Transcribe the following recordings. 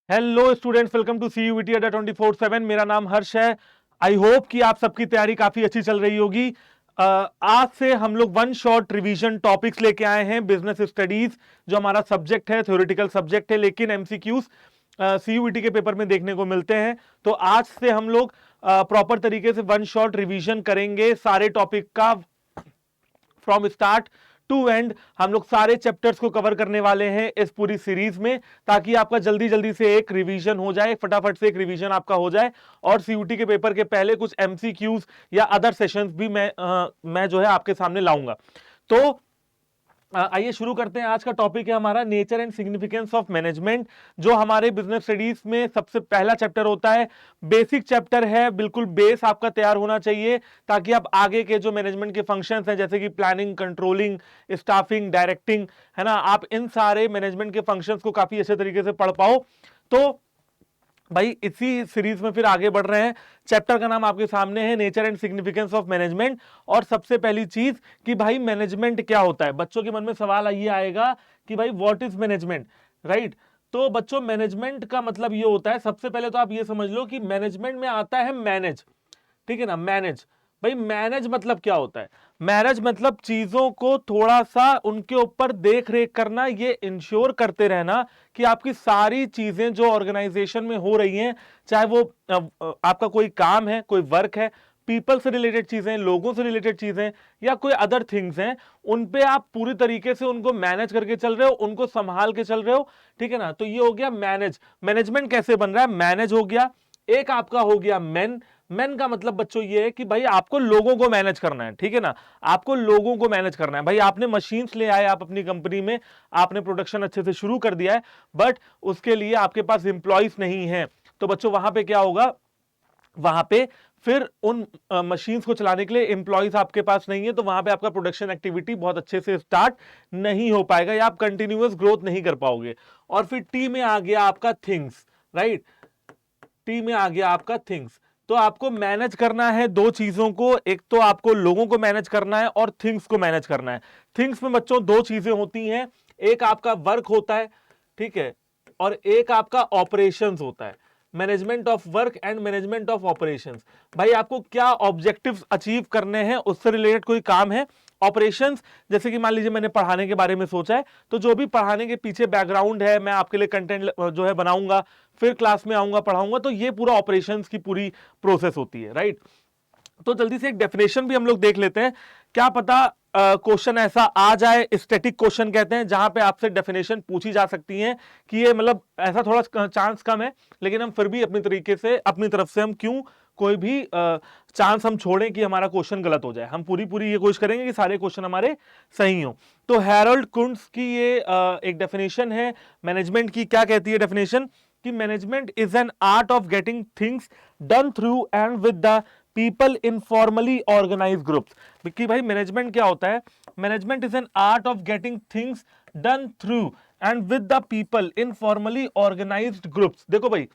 Hello students, welcome to CUET Adda 24/7। मेरा नाम हर्ष है। आई होप कि आप सबकी तैयारी काफी अच्छी चल रही होगी। आज से हम लोग वन शॉट रिवीजन टॉपिक्स लेके आए हैं। बिजनेस स्टडीज जो हमारा सब्जेक्ट है, थ्योरेटिकल सब्जेक्ट है, लेकिन MCQs CUET के पेपर में देखने को मिलते हैं। तो आज से हम लोग प्रॉपर तरीके से वन शॉट रिवीजन करेंगे सारे टॉपिक का, फ्रॉम स्टार्ट टू एंड। हम लोग सारे चैप्टर्स को कवर करने वाले हैं इस पूरी सीरीज में, ताकि आपका जल्दी जल्दी से एक रिवीजन हो जाए, फटाफट से एक रिवीजन आपका हो जाए। और CUT के पेपर के पहले कुछ MCQs या अदर सेशंस भी मैं जो है आपके सामने लाऊंगा। तो आइए शुरू करते हैं। आज का टॉपिक है हमारा nature and significance of management, जो हमारे बिजनेस स्टडीज में सबसे पहला चैप्टर होता है। बेसिक चैप्टर है, बिल्कुल बेस आपका तैयार होना चाहिए, ताकि आप आगे के जो मैनेजमेंट के फंक्शंस हैं, जैसे कि प्लानिंग, कंट्रोलिंग, स्टाफिंग, डायरेक्टिंग, है ना, आप इन सारे मैनेजमेंट के फंक्शंस को काफी अच्छे तरीके से पढ़ पाओ। तो भाई इसी सीरीज में फिर आगे बढ़ रहे हैं। चैप्टर का नाम आपके सामने है, nature and significance of management. और सबसे पहली चीज कि भाई मैनेजमेंट क्या होता है। बच्चों के मन में सवाल ये आएगा कि भाई व्हाट इज मैनेजमेंट, राइट। तो बच्चों, मैनेजमेंट का मतलब ये होता है, सबसे पहले तो आप ये समझ लो कि मैनेजमेंट में आता है मैनेज, ठीक है ना। मैनेज, भाई मैनेज मतलब क्या होता है। मैनेज मतलब चीजों को थोड़ा सा उनके ऊपर देख रेख करना, ये इंश्योर करते रहना कि आपकी सारी चीजें जो ऑर्गेनाइजेशन में हो रही हैं, चाहे वो आपका कोई काम है, कोई वर्क है, पीपल से रिलेटेड चीजें, लोगों से रिलेटेड चीजें, या कोई अदर थिंग्स हैं, उन पे आप पूरी तरीके से उनको मैनेज करके चल रहे हो, उनको संभाल के चल रहे हो, ठीक है ना। तो ये हो गया मैनेज। मैनेजमेंट कैसे बन रहा है, मैनेज हो गया। एक आपका हो गया मैन। मैन का मतलब बच्चों ये है कि भाई आपको लोगों को मैनेज करना है, ठीक है ना। आपको लोगों को मैनेज करना है। भाई आपने मशीन्स ले आए, आप अपनी कंपनी में आपने प्रोडक्शन अच्छे से शुरू कर दिया है, बट उसके लिए आपके पास एम्प्लॉइज नहीं है। तो बच्चों वहां पे क्या होगा, वहां पे फिर उन मशीन्स को चलाने के लिए एम्प्लॉइज आपके पास नहीं है, तो वहां पे आपका प्रोडक्शन एक्टिविटी बहुत अच्छे से स्टार्ट नहीं हो पाएगा, या आप कंटिन्यूअस ग्रोथ नहीं कर पाओगे। और फिर टी में आ गया आपका थिंग्स, राइट। टी में आ गया आपका थिंग्स। तो आपको मैनेज करना है दो चीजों को, एक तो आपको लोगों को मैनेज करना है और थिंग्स को मैनेज करना है। थिंग्स में बच्चों दो चीजें होती हैं, एक आपका वर्क होता है, ठीक है, और एक आपका ऑपरेशंस होता है। Management of work and management of operations. भाई आपको क्या ऑब्जेक्टिव्स अचीव करने हैं, उससे रिलेटेड कोई काम है। ऑपरेशंस, जैसे कि मान लीजिए मैंने पढ़ाने के बारे में सोचा है, तो जो भी पढ़ाने के पीछे बैकग्राउंड है, मैं आपके लिए कंटेंट जो है बनाऊंगा, फिर क्लास में आऊंगा, पढ़ाऊंगा, तो ये पूरा ऑपरेशंस की पूरी प्रोसेस होती है, राइट। तो जल्दी से एक डेफिनेशन भी हम लोग देख लेते हैं, क्या पता क्वेश्चन ऐसा आ जाए। स्टैटिक क्वेश्चन कहते हैं, जहां पे आपसे डेफिनेशन पूछी जा सकती है कि ये मतलब ऐसा थोड़ा चांस कम है, लेकिन हम फिर भी अपनी तरीके से, अपनी तरफ से हम क्यों कोई भी चांस हम छोड़ें कि हमारा क्वेश्चन गलत हो जाए। हम पूरी पूरी ये कोशिश करेंगे कि सारे क्वेश्चन हमारे सही हो। तो हैरोल्ड कुंट्ज की ये एक डेफिनेशन है मैनेजमेंट की। क्या कहती है डेफिनेशन कि management is an art of getting things done through and with the people in formally organise groups. कि भाई मैनेजमेंट क्या होता है, management is an art of getting things done through and with the people in formally organised groups. देखो भाई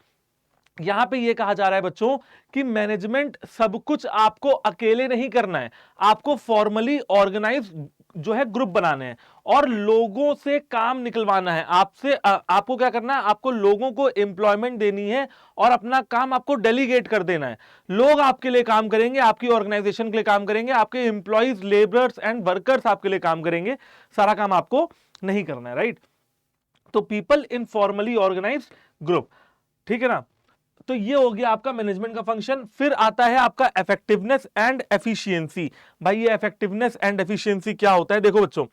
यहां पे ये कहा जा रहा है बच्चों कि मैनेजमेंट सब कुछ आपको अकेले नहीं करना है, आपको फॉर्मली ऑर्गेनाइज जो है ग्रुप बनाने हैं और लोगों से काम निकलवाना है। आपसे आपको क्या करना है, आपको लोगों को एम्प्लॉयमेंट देनी है और अपना काम आपको डेलीगेट कर देना है। लोग आपके लिए काम करेंगे, आपकी ऑर्गेनाइजेशन के लिए काम करेंगे, आपके एम्प्लॉइज, लेबरर्स एंड वर्कर्स आपके लिए काम करेंगे, सारा काम आपको नहीं करना है, राइट। तो people in formally organise group, ठीक है ना। तो ये हो गया आपका मैनेजमेंट का फंक्शन। फिर आता है आपका इफेक्टिवनेस एंड एफिशिएंसी। भाई ये इफेक्टिवनेस एंड एफिशिएंसी क्या होता है, देखो बच्चों,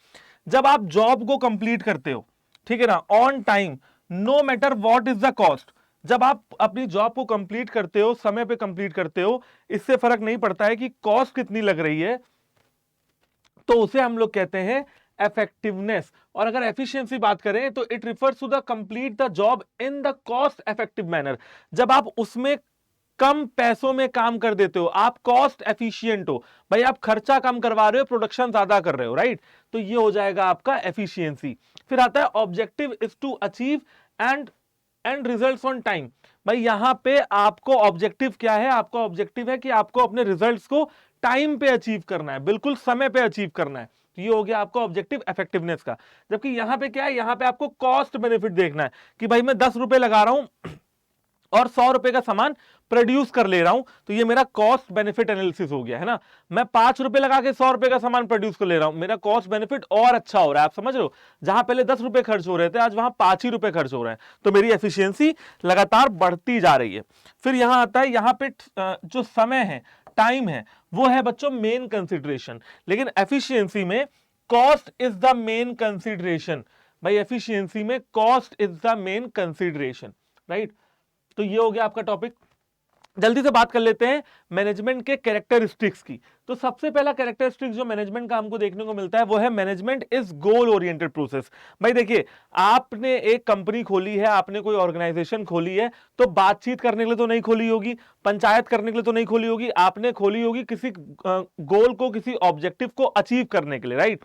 जब आप जॉब को कंप्लीट करते हो, ठीक है ना, on time, no matter what is the cost. जब आप अपनी जॉब को कंप्लीट करते हो, समय पे कंप्लीट करते हो, इससे फर्क नहीं पड़ता है कि कॉस्ट कितनी लग रही है, तो उसे हम लोग कहते हैं इफेक्टिवनेस। और अगर एफिशिएंसी बात करें तो it refers to the complete the job in the cost effective manner. जब आप उसमें कम पैसों में काम कर देते हो, आप कॉस्ट एफिशिएंट हो, भाई आप खर्चा कम करवा रहे हो, प्रोडक्शन ज्यादा कर रहे हो, राइट। तो ये हो जाएगा आपका एफिशिएंसी। फिर आता है objective is to achieve end results on time. भाई यहां पे आपको ऑब्जेक्टिव क्या है, आपका ऑब्जेक्टिव है कि आपको अपने रिजल्ट्स को टाइम पे अचीव करना है, बिल्कुल समय पे अचीव करना है, तो ये हो गया आपका ऑब्जेक्टिव इफेक्टिवनेस का। जबकि यहां पे क्या है, यहां पे आपको कॉस्ट बेनिफिट देखना है कि भाई मैं 10 रुपए लगा रहा हूं और 100 रुपए का सामान प्रोड्यूस कर ले रहा हूं, तो ये मेरा कॉस्ट बेनिफिट एनालिसिस हो गया है ना। मैं 5 रुपए लगा के 100 रुपए का सामान प्रोड्यूस कर ले रहा हूं, मेरा कॉस्ट बेनिफिट और अच्छा हो रहा है। आप समझ रहे हो, जहां पहले 10 रुपए खर्च हो रहे थे आज वहां 5 ही रुपए खर्च हो रहे हैं, तो मेरी एफिशिएंसी लगातार बढ़ती जा रही है। फिर यहां आता है, यहां पे जो समय है, टाइम है, वो है बच्चों मेन कंसिडरेशन। लेकिन एफिशिएंसी में cost is the main consideration. भाई एफिशिएंसी में cost is the main consideration, right. तो ये हो गया आपका टॉपिक। जल्दी से बात कर लेते हैं मैनेजमेंट के कैरेक्टरिस्टिक्स की। तो सबसे पहला कैरेक्टरिस्टिक्स जो मैनेजमेंट का हमको देखने को मिलता है वो है management is goal oriented process. भाई देखिए, आपने एक कंपनी खोली है, आपने कोई ऑर्गेनाइजेशन खोली है, तो बातचीत करने के लिए तो नहीं खोली होगी, पंचायत करने के लिए तो नहीं खोली होगी, आपने खोली होगी किसी गोल को, किसी ऑब्जेक्टिव को अचीव करने के लिए, राइट।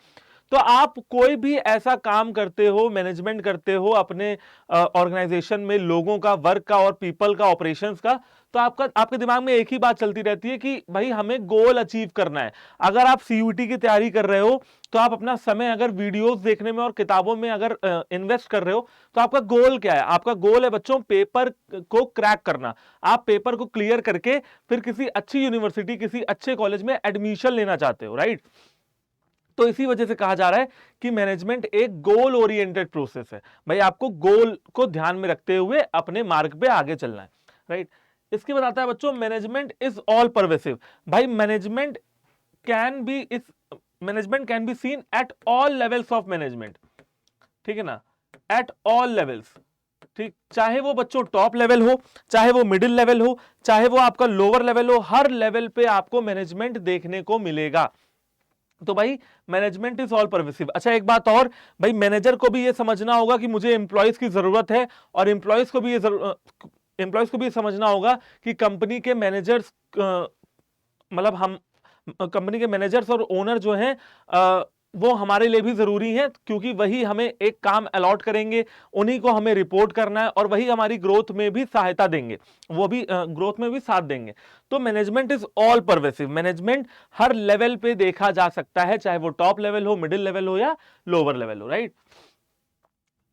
तो आप कोई भी ऐसा काम करते हो, मैनेजमेंट करते हो अपने ऑर्गेनाइजेशन में, लोगों का, वर्क का और पीपल का, ऑपरेशंस का, तो आपके दिमाग में एक ही बात चलती रहती है कि भाई हमें गोल अचीव करना है। अगर आप सीयूईटी की तैयारी कर रहे हो तो आप अपना समय अगर वीडियोस देखने में और किताबों में अगर इन्वेस्ट कर रहे हो, तो आपका गोल क्या है? आपका गोल है बच्चों पेपर को क्रैक करना। आप पेपर को क्लियर करके फिर किसी अच्छी यूनिवर्सिटी, किसी अच्छे कॉलेज में एडमिशन लेना चाहते हो, राइट। तो इसी वजह से कहा जा रहा है कि मैनेजमेंट एक गोल ओरिएंटेड प्रोसेस है। भाई आपको गोल को ध्यान में रखते हुए अपने मार्ग पे आगे चलना है, राइट। इसके बाद आता है बच्चों मैनेजमेंट इज ऑल परवेसिव। भाई management can be seen at all levels of management, ठीक है ना, एट ऑल लेवल्स, ठीक। चाहे वो बच्चों टॉप लेवल हो, चाहे वो मिडिल लेवल हो, चाहे वो आपका लोअर लेवल हो, हर लेवल पे आपको मैनेजमेंट देखने को मिलेगा। तो भाई मैनेजमेंट इज ऑल परवेसिव। अच्छा एक बात और, भाई मैनेजर को भी ये समझना होगा कि मुझे एम्प्लॉयज की जरूरत है, और एम्प्लॉयज को भी ये समझना होगा कि कंपनी के मैनेजर्स, मतलब हम कंपनी के मैनेजर्स और ओनर जो हैं वो हमारे लिए भी जरूरी है, क्योंकि वही हमें एक काम अलॉट करेंगे, उन्हीं को हमें रिपोर्ट करना है, और वही हमारी ग्रोथ में भी सहायता देंगे, वो भी ग्रोथ में भी साथ देंगे। तो management is all pervasive. Management her level पे देखा जा सकता है, चाहे वो टॉप लेवल हो, मिडिल लेवल हो या लोअर लेवल हो, राइट।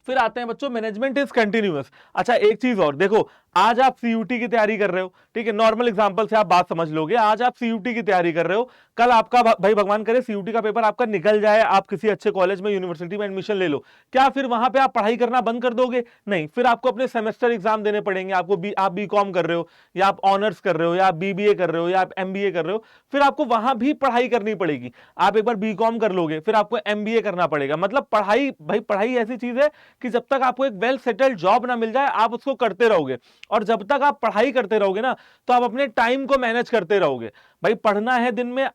फिर आते हैं बच्चों मैनेजमेंट इज कंटिन्यूअस। अच्छा एक चीज और देखो, आज आप सीयूटी की तैयारी कर रहे हो, ठीक है, नॉर्मल एग्जांपल से आप बात समझ लोगे। आज आप सीयूटी की तैयारी कर रहे हो, कल आपका भाई भगवान करे सीयूटी का पेपर आपका निकल जाए, आप किसी अच्छे कॉलेज में, यूनिवर्सिटी में एडमिशन ले लो, क्या फिर वहां पे आप पढ़ाई करना बंद कर दोगे? नहीं, फिर आपको अपने सेमेस्टर एग्जाम देने पड़ेंगे। आप बीकॉम कर रहे हो, या आप ऑनर्स कर रहे हो, या आप बीबीए कर रहे हो, या आप एमबीए कर रहे हो, फिर आपको वहां भी पढ़ाई करनी पड़ेगी। आप एक बार बीकॉम कर लोगे, फिर आपको एमबीए करना पड़ेगा। मतलब पढ़ाई, भाई पढ़ाई ऐसी चीज है कि जब तक आपको एक वेल सेटल्ड जॉब ना मिल जाए आप उसको करते रहोगे, और जब तक आप पढ़ाई करते रहोगे ना, तो आप अपने टाइम को मैनेज करते रहोगे। भाई पढ़ना है दिन में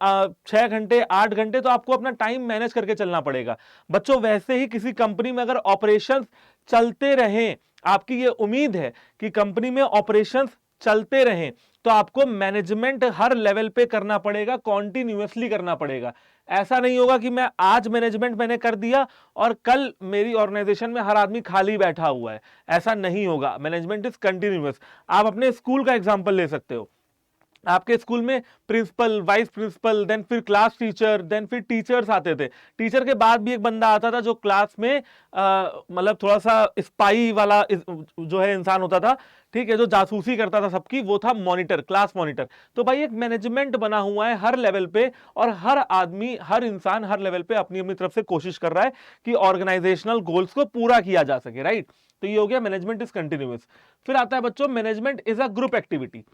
6 घंटे 8 घंटे, तो आपको अपना टाइम मैनेज करके चलना पड़ेगा बच्चों। वैसे ही किसी कंपनी में अगर ऑपरेशंस चलते रहें, आपकी ये उम्मीद है कि कंपनी में ऑपरेशंस चलते रहें, तो आपको मैनेजमेंट हर लेवल पे करना पड़ेगा, कॉन्टिन्यूअसली करना पड़ेगा। ऐसा नहीं होगा कि मैं आज मैनेजमेंट मैंने कर दिया और कल मेरी ऑर्गेनाइजेशन में हर आदमी खाली बैठा हुआ है, ऐसा नहीं होगा। Management is continuous. आप अपने स्कूल का एग्जांपल ले सकते हो। आपके स्कूल में प्रिंसिपल, वाइस प्रिंसिपल, देन फिर क्लास टीचर, देन फिर टीचर्स आते थे। टीचर के बाद भी एक बंदा आता था जो क्लास में मतलब थोड़ा सा स्पाई वाला जो है इंसान होता था, ठीक है, जो जासूसी करता था सबकी, वो था मॉनिटर, क्लास मॉनिटर। तो भाई एक मैनेजमेंट बना हुआ है हर लेवल पे, और हर आदमी, हर इंसान हर लेवल पे अपनी अपनी तरफ से कोशिश कर रहा है कि ऑर्गेनाइजेशनल गोल्स को पूरा किया जा सके, राइट। तो ये हो गया मैनेजमेंट इज कंटिन्यूअस। फिर आता है बच्चों management is a group activity.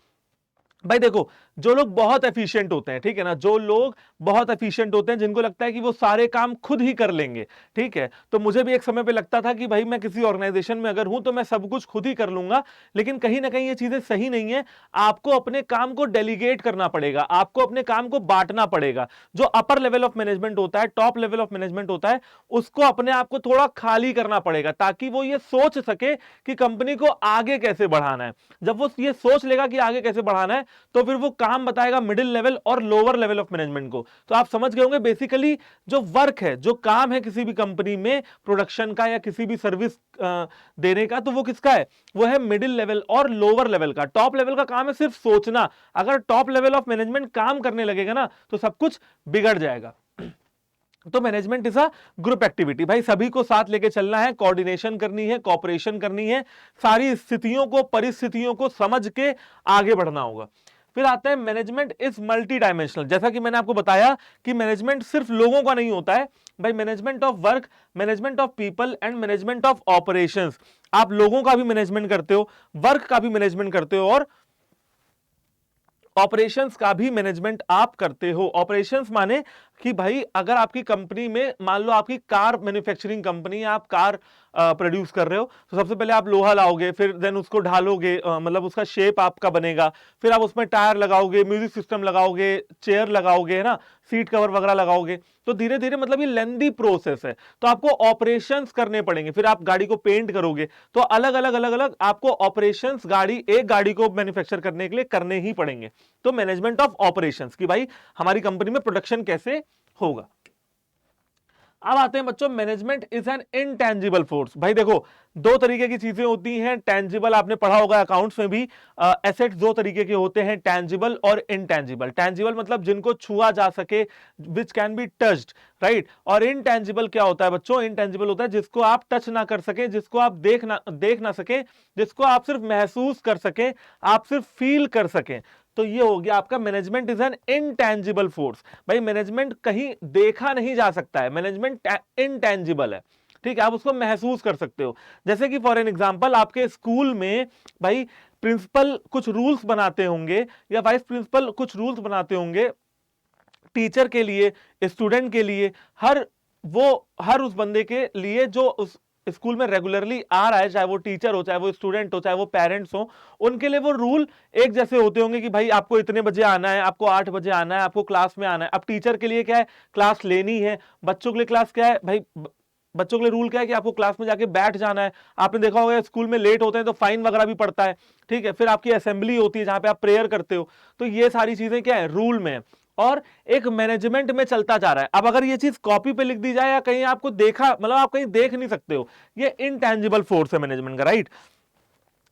भाई देखो, जो लोग बहुत एफिशिएंट होते हैं, ठीक है ना, जो लोग बहुत एफिशिएंट होते हैं, जिनको लगता है कि वो सारे काम खुद ही कर लेंगे, ठीक है। तो मुझे भी एक समय पे लगता था कि भाई मैं किसी ऑर्गेनाइजेशन में अगर हूं तो मैं सब कुछ खुद ही कर लूंगा, लेकिन कहीं ना कहीं ये चीजें सही नहीं है। आपको अपने काम को डेलीगेट करना पड़ेगा, आपको अपने काम को बांटना पड़ेगा। जो अपर लेवल ऑफ मैनेजमेंट होता है, टॉप लेवल ऑफ मैनेजमेंट होता है, उसको अपने आप को थोड़ा खाली करना पड़ेगा, ताकि वो ये सोच सके कि कंपनी को आगे कैसे बढ़ाना है। जब वो ये सोच लेगा कि आगे कैसे बढ़ाना है, तो फिर वो काम बताएगा मिडिल लेवल और लोअर लेवल ऑफ मैनेजमेंट को। तो आप समझ गए होंगे बेसिकली जो वर्क है, जो काम है किसी भी कंपनी में प्रोडक्शन का या किसी भी सर्विस देने का, तो वो किसका है? वो है मिडिल लेवल और लोअर लेवल का। टॉप लेवल का काम है सिर्फ सोचना। अगर टॉप लेवल ऑफ मैनेजमेंट काम करने लगेगा ना, तो सब कुछ बिगड़ जाएगा। तो management is a group activity, भाई सभी को साथ लेके चलना है, कोऑर्डिनेशन करनी है, कोऑपरेशन करनी है, सारी स्थितियों को, परिस्थितियों को समझ के आगे बढ़ना होगा। फिर आता है मैनेजमेंट इज मल्टी डायमेंशनल। जैसा कि मैंने आपको बताया कि मैनेजमेंट सिर्फ लोगों का नहीं होता है भाई, management of work, management of people and management of operations. आप लोगों का भी मैनेजमेंट करते हो, वर्क का भी मैनेजमेंट करते हो और ऑपरेशंस का भी मैनेजमेंट आप करते हो। ऑपरेशंस माने कि भाई अगर आपकी कंपनी में, मान लो आपकी कार मैन्युफैक्चरिंग कंपनी है, आप कार प्रोड्यूस कर रहे हो, तो सबसे पहले आप लोहा लाओगे, फिर देन उसको ढालोगे, मतलब उसका शेप आपका बनेगा, फिर आप उसमें टायर लगाओगे, म्यूजिक सिस्टम लगाओगे, चेयर लगाओगे, है ना, सीट कवर वगैरह लगाओगे। तो धीरे धीरे मतलब ये लेंदी प्रोसेस है, तो आपको ऑपरेशंस करने पड़ेंगे। फिर आप गाड़ी को पेंट करोगे, तो अलग अलग अलग अलग आपको ऑपरेशंस एक गाड़ी को मैन्युफैक्चर करने के लिए करने ही पड़ेंगे। तो मैनेजमेंट ऑफ ऑपरेशंस कि भाई हमारी कंपनी में प्रोडक्शन कैसे होगा। अब आते हैं बच्चों, management is N intangible force. भाई देखो, दो तरीके की चीजें होती हैं, टैंजिबल आपने पढ़ा होगा अकाउंट्स में भी, एसेट्स दो तरीके के होते हैं, टैंजिबल और इनटैंजिबल। टैंजिबल मतलब जिनको छुआ जा सके, which can be touched, right. और इनटैंजिबल क्या होता है बच्चों? इनटैंजिबल होता है जिसको आप टच ना कर सके, जिसको आप देख ना सके, जिसको आप सिर्फ महसूस कर सके, आप सिर्फ फील कर सके। तो ये हो गया आपका management is N intangible force. भाई मैनेजमेंट कहीं देखा नहीं जा सकता है, मैनेजमेंट इनटैंजिबल है, ठीक है, आप उसको महसूस कर सकते हो। जैसे कि फॉर एन एग्जांपल आपके स्कूल में भाई प्रिंसिपल कुछ रूल्स बनाते होंगे या वाइस प्रिंसिपल कुछ रूल्स बनाते होंगे टीचर के लिए, स्टूडेंट के लिए, हर उस बंदे के लिए जो उस स्कूल में रेगुलरली आ रहा है, चाहे वो टीचर हो, चाहे वो स्टूडेंट हो, चाहे वो पेरेंट्स हो, उनके लिए वो रूल एक जैसे होते होंगे कि भाई आपको इतने बजे आना है, आपको 8 बजे आना है, आपको क्लास में आना है। अब टीचर के लिए क्या है? क्लास लेनी है। बच्चों के लिए क्लास क्या है भाई? बच्चों के लिए रूल क्या है कि आपको क्लास में जाके बैठ जाना है। आपने देखा होगा स्कूल में लेट होते हैं तो फाइन वगैरह भी पड़ता है, ठीक है। फिर आपकी असेंबली होती है जहां पे आप प्रेयर करते हो। तो ये सारी चीजें क्या है? रूल में है और एक मैनेजमेंट में चलता जा रहा है। अब अगर ये चीज कॉपी पे लिख दी जाए या कहीं आपको देखा, मतलब आप कहीं देख नहीं सकते हो, ये इनटैंजिबल फोर्स है मैनेजमेंट का, राइट।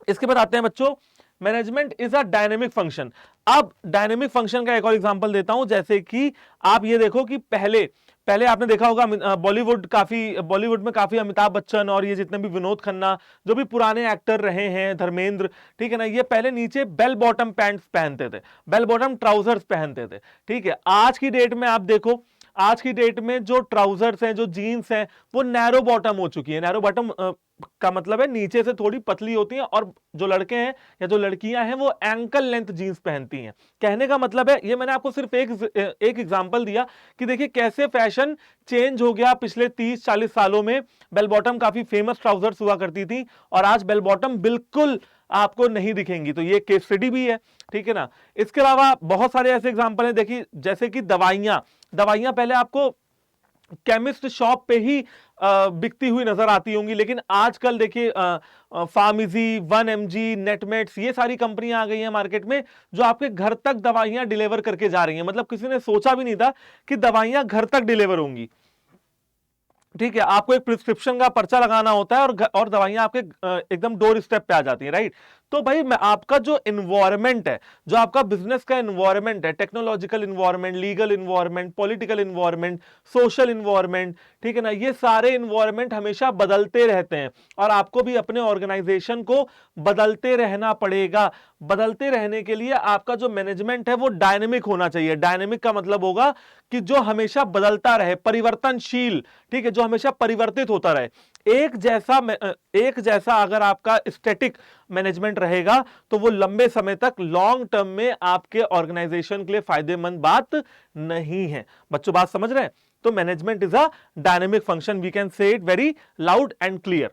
इसके बाद आते हैं बच्चों, management is a dynamic function. अब डायनेमिक फंक्शन का एक और एग्जांपल देता हूं, जैसे कि आप ये देखो कि पहले आपने देखा होगा बॉलीवुड में काफी अमिताभ बच्चन और ये जितने भी विनोद खन्ना, जो भी पुराने एक्टर रहे हैं, धर्मेंद्र, ठीक है ना, ये पहले नीचे बेल बॉटम पैंट्स पहनते थे, बेल बॉटम ट्राउजर्स पहनते थे, ठीक है। आज की डेट में आप देखो, आज की डेट में जो ट्राउजर्स हैं, जो जीन्स हैं, वो नैरो बॉटम हो चुकी है। नैरो बॉटम का मतलब है नीचे से थोड़ी पतली होती हैं, और जो लड़के हैं या जो लड़कियां हैं वो एंकल लेंथ जीन्स पहनती हैं। कहने का मतलब है, ये मैंने आपको सिर्फ एक एग्जांपल दिया कि देखिए कैसे फैशन चेंज हो गया पिछले 30-40 सालों में। बेल बॉटम काफी फेमस ट्राउजर्स हुआ करती थी और आज बेल बॉटम बिल्कुल आपको नहीं दिखेंगी। तो ये केस स्टडी भी है, ठीक है ना। इसके अलावा बहुत सारे ऐसे एग्जांपल हैं, देखिए जैसे कि दवाइयां पहले आपको केमिस्ट शॉप पे ही बिकती हुई नजर आती होंगी, लेकिन आजकल देखिए फार्मेसी, 1mg, नेटमेट्स, ये सारी कंपनियां आ गई हैं मार्केट में जो आपके घर तक दवाइयां डिलीवर करके जा रही हैं। मतलब किसी ने सोचा भी नहीं था कि दवाइयां घर तक डिलीवर होंगी, ठीक है। आपको एक प्रिस्क्रिप्शन का पर्चा लगाना होता है और दवाइयां आपके एकदम डोर स्टेप पे आ जाती हैं, राइट। तो भाई आपका जो इन्वायरमेंट है, जो आपका बिजनेस का इन्वायरमेंट है, technological environment, legal environment, political environment, social environment, ठीक है ना, ये सारे इन्वायरमेंट हमेशा बदलते रहते हैं और आपको भी अपने ऑर्गेनाइजेशन को बदलते रहना पड़ेगा। बदलते रहने के लिए आपका जो मैनेजमेंट है वो डायनेमिक होना चाहिए। डायनेमिक का मतलब होगा कि जो हमेशा बदलता रहे, परिवर्तनशील, ठीक है, जो हमेशा परिवर्तित होता रहे। एक जैसा अगर आपका स्टैटिक मैनेजमेंट रहेगा तो वो लंबे समय तक, लॉन्ग टर्म में आपके ऑर्गेनाइजेशन के लिए फायदेमंद बात नहीं है। बच्चों बात समझ रहे हैं? तो management is a dynamic function, we can say it very loud and clear.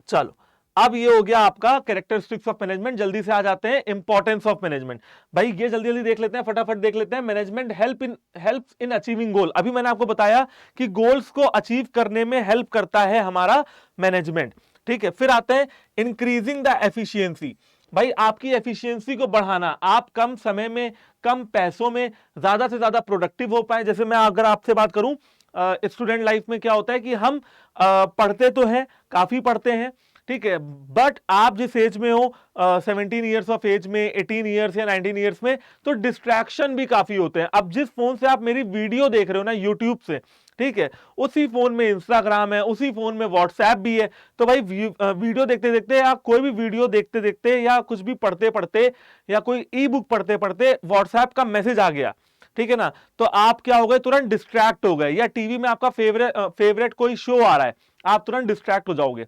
चलो, अब ये हो गया आपका कैरेक्टरिस्टिक्स ऑफ मैनेजमेंट। जल्दी से आ जाते हैं इंपॉर्टेंस ऑफ मैनेजमेंट। भाई ये जल्दी जल्दी देख लेते हैं, फटाफट देख लेते हैं। मैनेजमेंट हेल्प्स इन अचीविंग गोल। अभी मैंने आपको बताया कि गोल्स को अचीव करने में हेल्प करता है हमारा मैनेजमेंट, ठीक है। फिर आते हैं इंक्रीजिंग द एफिशिएंसी। भाई आपकी एफिशिएंसी को बढ़ाना, आप कम समय में, कम पैसों में ज्यादा से ज्यादा प्रोडक्टिव हो पाए। जैसे मैं अगर आपसे बात करूं, स्टूडेंट लाइफ में क्या होता है कि हम पढ़ते तो हैं, काफी पढ़ते हैं, ठीक है। बट आप जिस एज में हो 17 ईयर्स ऑफ एज में, 18 ईयर्स या 19 ईयर्स में, तो डिस्ट्रैक्शन भी काफी होते हैं। अब जिस फोन से आप मेरी वीडियो देख रहे हो ना यूट्यूब से, ठीक है, उसी फोन में इंस्टाग्राम है, उसी फोन में व्हाट्सएप भी है। तो भाई वीडियो देखते देखते या कोई भी वीडियो देखते देखते या कुछ भी पढ़ते पढ़ते या कोई ई बुक पढ़ते पढ़ते व्हाट्सएप का मैसेज आ गया, ठीक है ना, तो आप क्या हो गए, तुरंत डिस्ट्रैक्ट हो गए। या टीवी में आपका फेवरेट कोई शो आ रहा है, आप तुरंत डिस्ट्रैक्ट हो जाओगे,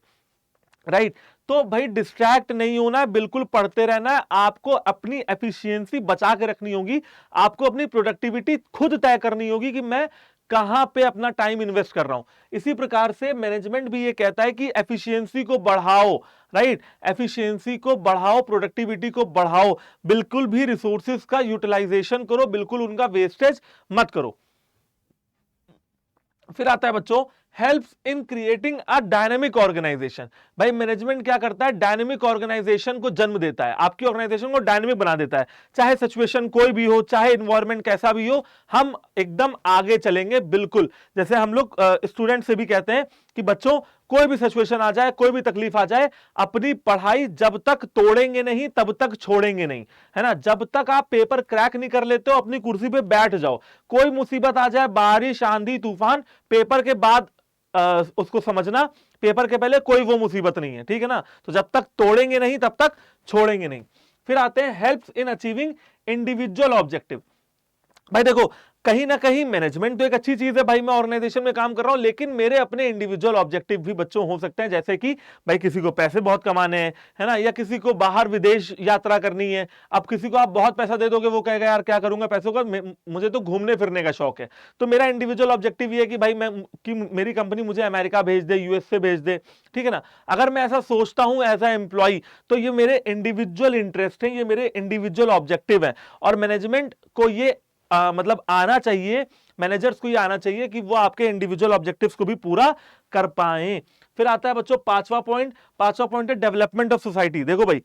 राइट। तो भाई डिस्ट्रैक्ट नहीं होना है, बिल्कुल पढ़ते रहना है। आपको अपनी एफिशिएंसी बचा के रखनी होगी, आपको अपनी प्रोडक्टिविटी खुद तय करनी होगी कि मैं कहां पे अपना टाइम इन्वेस्ट कर रहा हूं। इसी प्रकार से मैनेजमेंट भी ये कहता है कि एफिशिएंसी को बढ़ाओ, राइट, एफिशिएंसी को बढ़ाओ, प्रोडक्टिविटी को बढ़ाओ, बिल्कुल भी रिसोर्सेज का यूटिलाइजेशन करो, बिल्कुल उनका वेस्टेज मत करो। फिर आता है बच्चों, helps in creating a dynamic organisation. भाई मैनेजमेंट क्या करता है, डायनेमिक ऑर्गेनाइजेशन को जन्म देता है, आपकी ऑर्गेनाइजेशन को डायनेमिक बना देता है। चाहे सिचुएशन कोई भी हो, चाहे इन्वायरमेंट कैसा भी हो, हम एकदम आगे चलेंगे। बिल्कुल जैसे हम लोग स्टूडेंट से भी कहते हैं कि बच्चों कोई भी सिचुएशन आ जाए, कोई भी तकलीफ आ जाए, अपनी पढ़ाई जब तक तोड़ेंगे नहीं तब तक छोड़ेंगे नहीं, है ना। जब तक आप पेपर क्रैक नहीं कर लेते हो, अपनी कुर्सी पे बैठ जाओ। कोई मुसीबत आ जाए, बारिश आंधी तूफान, पेपर के बाद उसको समझना, पेपर के पहले कोई वो मुसीबत नहीं है, ठीक है ना। तो जब तक तोड़ेंगे नहीं तब तक छोड़ेंगे नहीं। फिर आते हैं helps in achieving individual objective. भाई देखो, कहीं ना कहीं मैनेजमेंट तो एक अच्छी चीज है, भाई मैं ऑर्गेनाइजेशन में काम कर रहा हूं, लेकिन मेरे अपने इंडिविजुअल ऑब्जेक्टिव भी बच्चों हो सकते हैं। जैसे कि भाई किसी को पैसे बहुत कमाने हैं, है ना, या किसी को बाहर विदेश यात्रा करनी है। अब किसी को आप बहुत पैसा दे दोगे, वो कहेगा यार क्या करूंगा पैसों का, मुझे तो घूमने फिरने का शौक है। तो मेरा इंडिविजुअल ऑब्जेक्टिव ये है कि भाई मेरी कंपनी मुझे अमेरिका भेज दे, यूएसए भेज दे, ठीक है ना। अगर मैं ऐसा सोचता हूं एज ए एम्प्लॉय, तो ये मेरे इंडिविजुअल इंटरेस्ट है, ये मेरे इंडिविजुअल ऑब्जेक्टिव है। और मैनेजमेंट को ये मतलब आना चाहिए, मैनेजर्स को ये आना चाहिए कि वो आपके इंडिविजुअल ऑब्जेक्टिव्स को भी पूरा कर पाए। फिर आता है बच्चों पांचवा पॉइंट है डेवलपमेंट ऑफ सोसाइटी। देखो भाई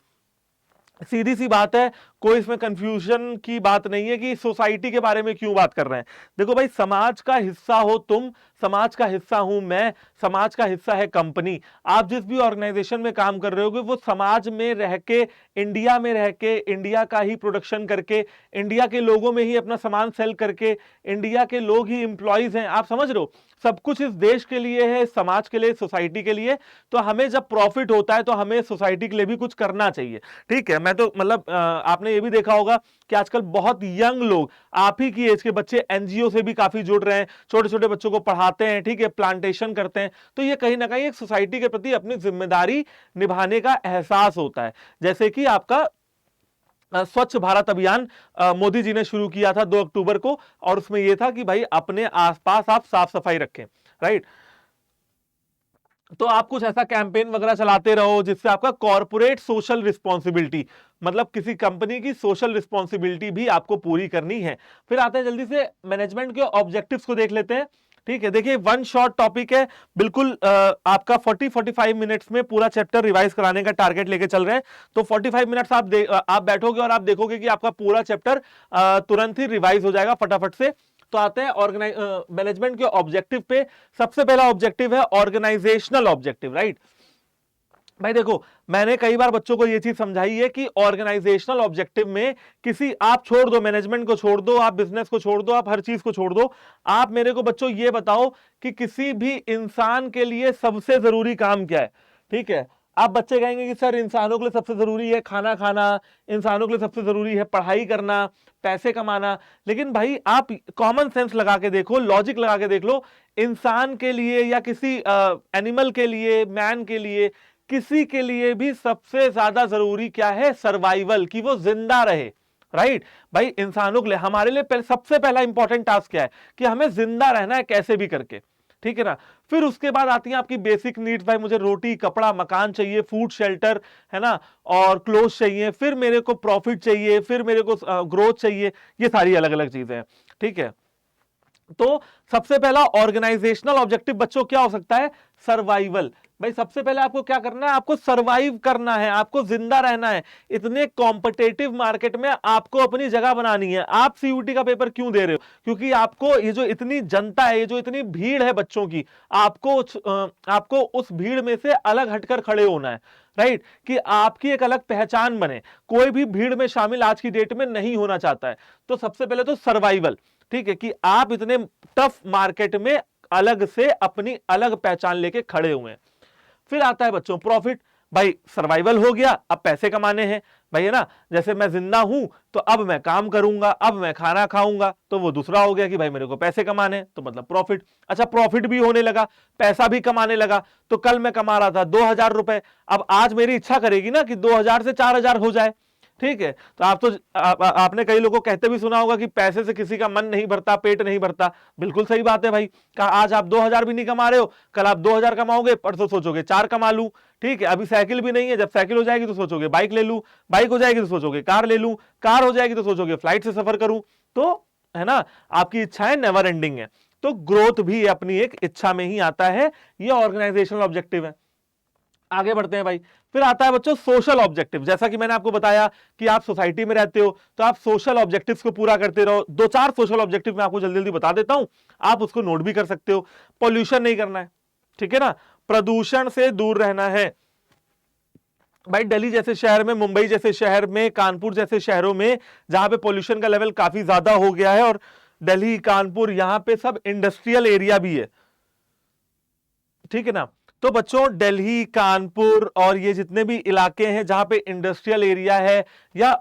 सीधी सी बात है, कोई इसमें कंफ्यूजन की बात नहीं है कि सोसाइटी के बारे में क्यों बात कर रहे हैं। देखो भाई, समाज का हिस्सा हो तुम, समाज का हिस्सा हूं मैं, समाज का हिस्सा है कंपनी। आप जिस भी ऑर्गेनाइजेशन में काम कर रहे होगे, वो समाज में रह के, इंडिया में रह के, इंडिया का ही प्रोडक्शन करके, इंडिया के लोगों में ही अपना सामान सेल करके, इंडिया के लोग ही एम्प्लॉइज हैं। आप समझ रहे हो, सब कुछ इस देश के लिए है, समाज के लिए, सोसाइटी के लिए। तो हमें जब प्रॉफिट होता है तो हमें सोसाइटी के लिए भी कुछ करना चाहिए, ठीक है। मैं तो मतलब आपने ये भी देखा होगा कि आजकल बहुत यंग लोग, आप ही की एज के बच्चे एनजीओ से भी काफी जुड़ रहे हैं, छोटे छोटे बच्चों को पढ़ाते हैं, ठीक है, प्लांटेशन करते हैं। तो ये कहीं ना कहीं एक सोसाइटी के प्रति अपनी जिम्मेदारी निभाने का एहसास होता है। जैसे कि आपका स्वच्छ भारत अभियान मोदी जी ने शुरू किया था 2 अक्टूबर को, और उसमें यह था कि भाई अपने आसपास आप साफ सफाई रखें, राइट। तो आप कुछ ऐसा कैंपेन वगैरह चलाते रहो जिससे आपका कॉर्पोरेट सोशल रिस्पॉन्सिबिलिटी, मतलब किसी कंपनी की सोशल रिस्पॉन्सिबिलिटी भी आपको पूरी करनी है। फिर आते हैं जल्दी से मैनेजमेंट के ऑब्जेक्टिव्स को देख लेते हैं, ठीक है। देखिए वन शॉर्ट टॉपिक है, बिल्कुल आपका 40-45 मिनट्स में पूरा चैप्टर रिवाइज कराने का टारगेट लेके चल रहे हैं। तो 45 मिनट्स आप बैठोगे और आप देखोगे कि आपका पूरा चैप्टर तुरंत ही रिवाइज हो जाएगा फटाफट से। तो आते हैं मैनेजमेंट के ऑब्जेक्टिव पे। सबसे पहला ऑब्जेक्टिव है ऑर्गेनाइजेशनल ऑब्जेक्टिव, राइट। भाई देखो, मैंने कई बार बच्चों को यह चीज समझाई है कि ऑर्गेनाइजेशनल ऑब्जेक्टिव में किसी, आप छोड़ दो मैनेजमेंट को, छोड़ दो आप बिजनेस को, छोड़ दो आप हर चीज को, छोड़ दो। आप मेरे को बच्चों ये बताओ कि किसी भी इंसान के लिए सबसे जरूरी काम क्या है, ठीक है। आप बच्चे कहेंगे कि सर इंसानों के लिए सबसे जरूरी है खाना खाना, इंसानों के लिए सबसे जरूरी है पढ़ाई करना, पैसे कमाना। लेकिन भाई आप कॉमन सेंस लगा के देखो, लॉजिक लगा के देख लो, इंसान के लिए या किसी एनिमल के लिए, मैन के लिए, किसी के लिए भी सबसे ज्यादा जरूरी क्या है, सर्वाइवल, कि वो जिंदा रहे, राइट। भाई इंसानों के लिए, हमारे लिए सबसे पहला इंपॉर्टेंट टास्क क्या है कि हमें जिंदा रहना है कैसे भी करके, ठीक है ना। फिर उसके बाद आती हैं आपकी बेसिक नीड्स, भाई मुझे रोटी कपड़ा मकान चाहिए, फूड शेल्टर, है ना, और क्लोथ चाहिए, फिर मेरे को प्रॉफिट चाहिए, फिर मेरे को ग्रोथ चाहिए, ये सारी अलग अलग चीजें हैं, ठीक है। तो सबसे पहला ऑर्गेनाइजेशनल ऑब्जेक्टिव बच्चों क्या हो सकता है, सर्वाइवल। भाई सबसे पहले आपको क्या करना है, आपको सरवाइव करना है, आपको जिंदा रहना है। इतने कॉम्पिटेटिव मार्केट में आपको अपनी जगह बनानी है। आप सीयूटी का पेपर क्यों दे रहे हो? क्योंकि आपको ये जो इतनी जनता है, ये जो इतनी भीड़ है बच्चों की, आपको उस भीड़ में से अलग हटकर खड़े होना है, राइट? कि आपकी एक अलग पहचान बने। कोई भी भीड़ में शामिल आज की डेट में नहीं होना चाहता है। तो सबसे पहले तो सर्वाइवल, ठीक है, कि आप इतने टफ मार्केट में अलग से अपनी अलग पहचान लेके खड़े हुए हैं। फिर आता है बच्चों प्रॉफिट। भाई सर्वाइवल हो गया, अब पैसे कमाने हैं भाई, है ना? जैसे मैं जिंदा हूं तो अब मैं काम करूंगा, अब मैं खाना खाऊंगा, तो वो दूसरा हो गया कि भाई मेरे को पैसे कमाने, तो मतलब प्रॉफिट। अच्छा प्रॉफिट भी होने लगा, पैसा भी कमाने लगा। तो कल मैं कमा रहा था 2000 रुपए, अब आज मेरी इच्छा करेगी ना कि 2000 से 4000 हो जाए, ठीक है? तो आपने कई लोगों को कहते भी सुना होगा कि पैसे से किसी का मन नहीं भरता, पेट नहीं भरता। बिल्कुल सही बात है भाई। आज आप 2000 भी नहीं कमा रहे हो, कल आप 2000 कमाओगे, परसों सोचोगे 4 कमा लूं, ठीक है? अभी साइकिल भी नहीं है, जब साइकिल हो जाएगी तो सोचोगे बाइक ले लूं, बाइक हो जाएगी तो सोचोगे कार ले लूं, कार हो जाएगी तो सोचोगे फ्लाइट से सफर करूं। तो है ना, आपकी इच्छाएं नेवर एंडिंग है। तो ग्रोथ भी अपनी एक इच्छा में ही आता है, ये ऑर्गेनाइजेशनल ऑब्जेक्टिव है। आगे बढ़ते हैं भाई। फिर आता है बच्चों सोशल ऑब्जेक्टिव। जैसा कि मैंने आपको बताया कि आप सोसाइटी में रहते हो तो आप सोशल ऑब्जेक्टिव्स को पूरा करते रहो। 2-4 सोशल ऑब्जेक्टिव मैं आपको जल्दी जल्दी बता देता हूं, आप उसको नोट भी कर सकते हो। पॉल्यूशन नहीं करना है, ठीक है ना? प्रदूषण से दूर रहना है। भाई दिल्ली जैसे शहर में, मुंबई जैसे शहर में, कानपुर जैसे शहरों में जहां पे पॉल्यूशन का लेवल काफी ज्यादा हो गया है, और दिल्ली, कानपुर, यहां पे सब इंडस्ट्रियल एरिया भी है, ठीक है ना? तो बच्चों दिल्ली, कानपुर और ये जितने भी इलाके हैं जहां पे इंडस्ट्रियल एरिया है, या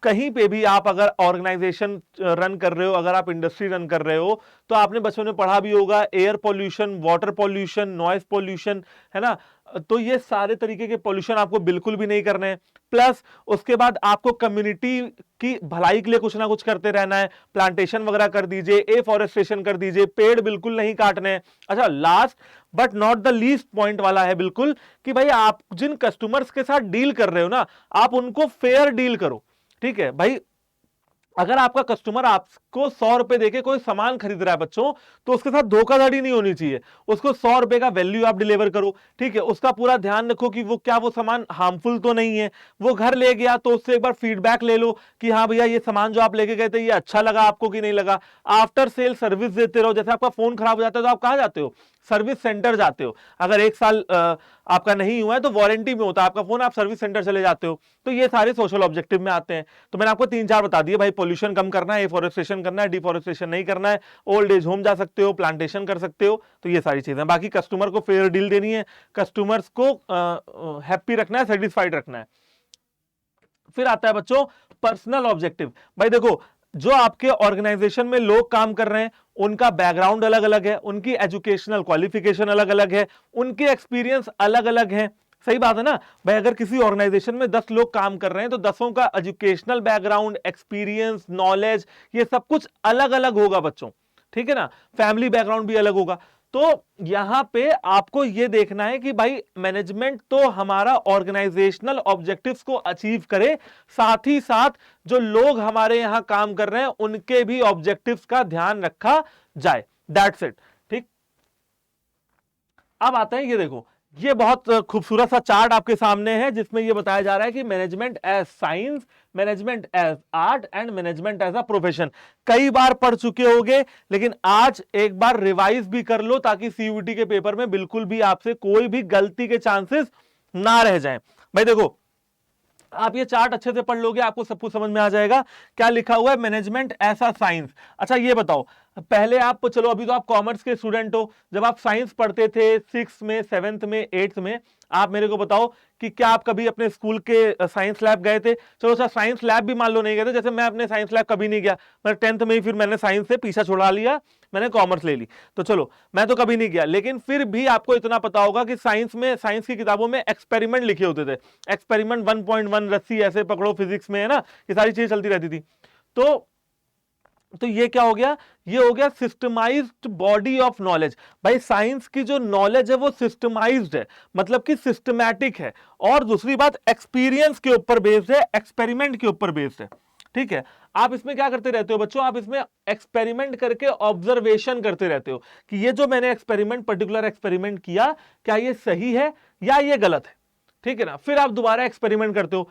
कहीं पे भी आप अगर ऑर्गेनाइजेशन रन कर रहे हो, अगर आप इंडस्ट्री रन कर रहे हो, तो आपने बच्चों ने पढ़ा भी होगा air pollution, water pollution, noise pollution, है ना? तो ये सारे तरीके के पॉल्यूशन आपको बिल्कुल भी नहीं करने हैं। प्लस उसके बाद आपको कम्युनिटी की भलाई के लिए कुछ ना कुछ करते रहना है। प्लांटेशन वगैरह कर दीजिए, एफॉरेस्टेशन कर दीजिए, पेड़ बिल्कुल नहीं काटने हैं। अच्छा last but not the least point वाला है बिल्कुल, कि भाई आप जिन कस्टमर्स के साथ डील कर रहे हो ना, आप उनको फेयर डील करो, ठीक है भाई? अगर आपका कस्टमर आपको 100 रुपए देके कोई सामान खरीद रहा है बच्चों, तो उसके साथ धोखाधड़ी नहीं होनी चाहिए। उसको 100 रुपए का वैल्यू आप डिलीवर करो, ठीक है? उसका पूरा ध्यान रखो कि वो सामान हार्मफुल तो नहीं है। वो घर ले गया तो उससे एक बार फीडबैक ले लो कि हाँ भैया ये सामान जो आप लेके गए थे ये अच्छा लगा आपको कि नहीं लगा। आफ्टर सेल सर्विस देते रहो। जैसे आपका फोन खराब हो जाता है तो आप कहां जाते हो? सर्विस सेंटर जाते हो। अगर 1 साल आपका नहीं हुआ है तो वारंटी में होता है आपका फोन, आप सर्विस सेंटर चले जाते हो। तो ये सारे सोशल ऑब्जेक्टिव में आते हैं। तो मैंने आपको 3-4 बता दिए भाई। पॉल्यूशन कम करना है, एफॉरेस्टेशन करना है, डिफॉरेस्टेशन नहीं करना है, ओल्ड एज होम जा सकते हो, प्लांटेशन कर सकते हो। तो ये सारी चीजें। बाकी कस्टमर को फेयर डील देनी है, कस्टमर्स को हैप्पी रखना है, सेटिस्फाइड रखना है। फिर आता है बच्चों पर्सनल ऑब्जेक्टिव। भाई देखो, जो आपके ऑर्गेनाइजेशन में लोग काम कर रहे हैं उनका बैकग्राउंड अलग अलग है, उनकी एजुकेशनल क्वालिफिकेशन अलग अलग है, उनके एक्सपीरियंस अलग अलग है। सही बात है ना भाई? अगर किसी ऑर्गेनाइजेशन में 10 लोग काम कर रहे हैं तो 10 का एजुकेशनल बैकग्राउंड, एक्सपीरियंस, नॉलेज, ये सब कुछ अलग अलग होगा बच्चों, ठीक है ना? फैमिली बैकग्राउंड भी अलग होगा। तो यहां पे आपको यह देखना है कि भाई मैनेजमेंट तो हमारा ऑर्गेनाइजेशनल ऑब्जेक्टिव्स को अचीव करे, साथ ही साथ जो लोग हमारे यहां काम कर रहे हैं उनके भी ऑब्जेक्टिव्स का ध्यान रखा जाए। दैट्स इट, ठीक? अब आते हैं, ये देखो, ये बहुत खूबसूरत सा चार्ट आपके सामने है जिसमें यह बताया जा रहा है कि management as science, management as art and management as a profession. कई बार पढ़ चुके होंगे, लेकिन आज एक बार रिवाइज भी कर लो ताकि सीयूईटी के पेपर में बिल्कुल भी आपसे कोई भी गलती के चांसेस ना रह जाएं। भाई देखो, आप ये चार्ट अच्छे से पढ़ लोगे, आपको सब कुछ समझ में आ जाएगा। क्या लिखा हुआ है? मैनेजमेंट ऐसा साइंस। अच्छा ये बताओ, पहले आप, चलो अभी तो आप कॉमर्स के स्टूडेंट हो, जब आप साइंस पढ़ते थे 6th में, 7th में, 8th में, आप मेरे को बताओ कि क्या आप कभी अपने स्कूल के साइंस लैब गए थे? चलो सर साइंस लैब भी मान लो नहीं गए थे, जैसे मैं अपने साइंस लैब कभी नहीं गया, मैं 10th में ही फिर मैंने साइंस से पीछा छुड़ा लिया, मैंने कॉमर्स ले ली। तो चलो मैं तो कभी नहीं गया, लेकिन फिर भी आपको इतना पता होगा कि साइंस में, साइंस की किताबों में एक्सपेरिमेंट लिखे होते थे। एक्सपेरिमेंट 1.1, रस्सी ऐसे पकड़ो, फिजिक्स में, है ना? ये सारी चीजें चलती रहती थी। तो ये क्या हो गया? ये हो गया सिस्टमाइज्ड बॉडी ऑफ नॉलेज। भाई साइंस की जो नॉलेज है वो सिस्टमाइज्ड है, मतलब कि सिस्टमैटिक है। और दूसरी बात, एक्सपीरियंस के ऊपर बेस्ड है, एक्सपेरिमेंट के ऊपर बेस्ड है। ठीक है। आप इसमें क्या करते रहते हो बच्चों, आप इसमें एक्सपेरिमेंट करके ऑब्जर्वेशन करते रहते हो कि ये जो मैंने एक्सपेरिमेंट, पर्टिकुलर एक्सपेरिमेंट किया, क्या ये सही है या ये गलत है, ठीक है ना। फिर आप दोबारा एक्सपेरिमेंट करते हो।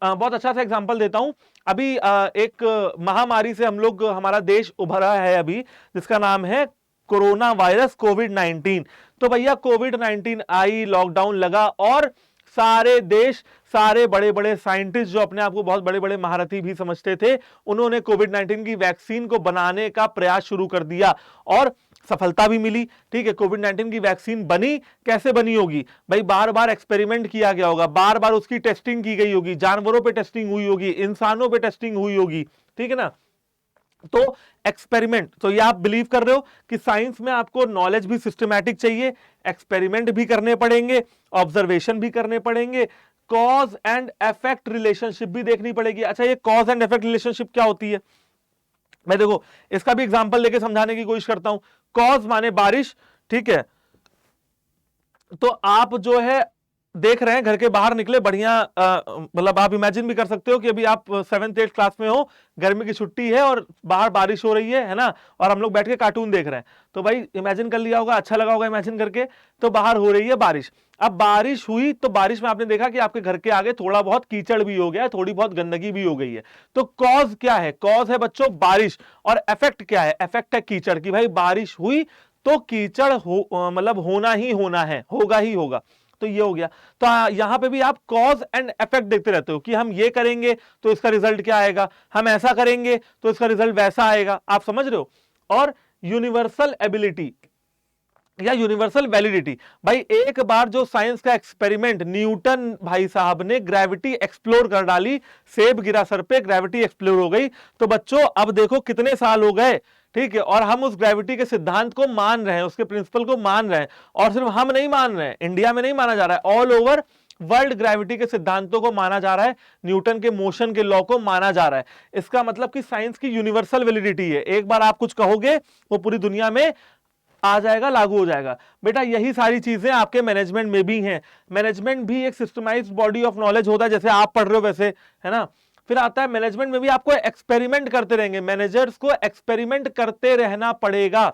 बहुत अच्छा सा एग्जांपल देता हूं। अभी एक महामारी से हम लोग, हमारा देश उभरा है अभी, जिसका नाम है कोरोना वायरस, कोविड-19। तो भैया कोविड-19 आई, लॉकडाउन लगा, और सारे देश, सारे बड़े बड़े साइंटिस्ट जो अपने आप को बहुत बड़े बड़े महारथी भी समझते थे, उन्होंने कोविड-19 की वैक्सीन को बनाने का प्रयास शुरू कर दिया और सफलता भी मिली, ठीक है। कोविड-19 की वैक्सीन बनी, कैसे बनी होगी भाई, बार बार एक्सपेरिमेंट किया गया होगा, बार बार उसकी टेस्टिंग की गई होगी, जानवरों पे टेस्टिंग हुई होगी, इंसानों पे टेस्टिंग हुई होगी, ठीक है ना। तो एक्सपेरिमेंट, तो ये आप बिलीव कर रहे हो कि साइंस में आपको नॉलेज भी सिस्टमैटिक चाहिए, एक्सपेरिमेंट भी करने पड़ेंगे, ऑब्जर्वेशन भी करने पड़ेंगे, कॉज एंड इफेक्ट रिलेशनशिप भी देखनी पड़ेगी। अच्छा, ये कॉज एंड इफेक्ट रिलेशनशिप क्या होती है, मैं देखो इसका भी एग्जांपल लेके समझाने की कोशिश करता हूं। कॉज माने बारिश, ठीक है। तो आप जो है देख रहे हैं, घर के बाहर निकले, बढ़िया, मतलब आप इमेजिन भी कर सकते हो कि अभी आप 7th 8th क्लास में हो, गर्मी की छुट्टी है और बाहर बारिश हो रही है ना, और हम लोग बैठ के कार्टून देख रहे हैं। तो भाई इमेजिन कर लिया होगा, अच्छा लगा होगा इमेजिन करके। तो बाहर हो रही है बारिश, अब बारिश हुई, तो बारिश में आपने देखा कि आपके घर के आगे थोड़ा बहुत कीचड़ भी हो गया है, थोड़ी बहुत गंदगी भी हो गई है। तो कॉज क्या है, कॉज है बच्चों बारिश, और इफेक्ट क्या है, इफेक्ट है कीचड़, की भाई बारिश हुई तो कीचड़ मतलब होना ही होना है, होगा ही होगा। तो ये हो गया। तो यहां पे भी आप कॉज एंड इफेक्ट देखते रहते हो कि हम ये करेंगे तो इसका रिजल्ट क्या आएगा, हम ऐसा करेंगे तो इसका रिजल्ट वैसा आएगा, आप समझ रहे हो। और यूनिवर्सल एबिलिटी या यूनिवर्सल वैलिडिटी, भाई एक बार जो साइंस का एक्सपेरिमेंट, न्यूटन भाई साहब ने ग्रेविटी एक्सप्लोर कर डाली, सेब गिरा सर पे, ग्रेविटी एक्सप्लोर हो गई। तो बच्चों अब देखो कितने साल हो गए, ठीक है, और हम उस ग्रेविटी के सिद्धांत को मान रहे हैं, उसके प्रिंसिपल को मान रहे हैं। और सिर्फ हम नहीं मान रहे हैं, इंडिया में नहीं माना जा रहा है, ऑल ओवर वर्ल्ड ग्रेविटी के सिद्धांतों को माना जा रहा है, न्यूटन के मोशन के लॉ को माना जा रहा है। इसका मतलब कि साइंस की यूनिवर्सल वैलिडिटी है, एक बार आप कुछ कहोगे वो पूरी दुनिया में आ जाएगा, लागू हो जाएगा। बेटा यही सारी चीजें आपके मैनेजमेंट में भी हैं। मैनेजमेंट भी एक सिस्टमाइज्ड बॉडी ऑफ नॉलेज होता है, जैसे आप पढ़ रहे हो वैसे, है ना। फिर आता है मैनेजमेंट में भी आपको एक्सपेरिमेंट करते रहेंगे, मैनेजर्स को एक्सपेरिमेंट करते रहना पड़ेगा,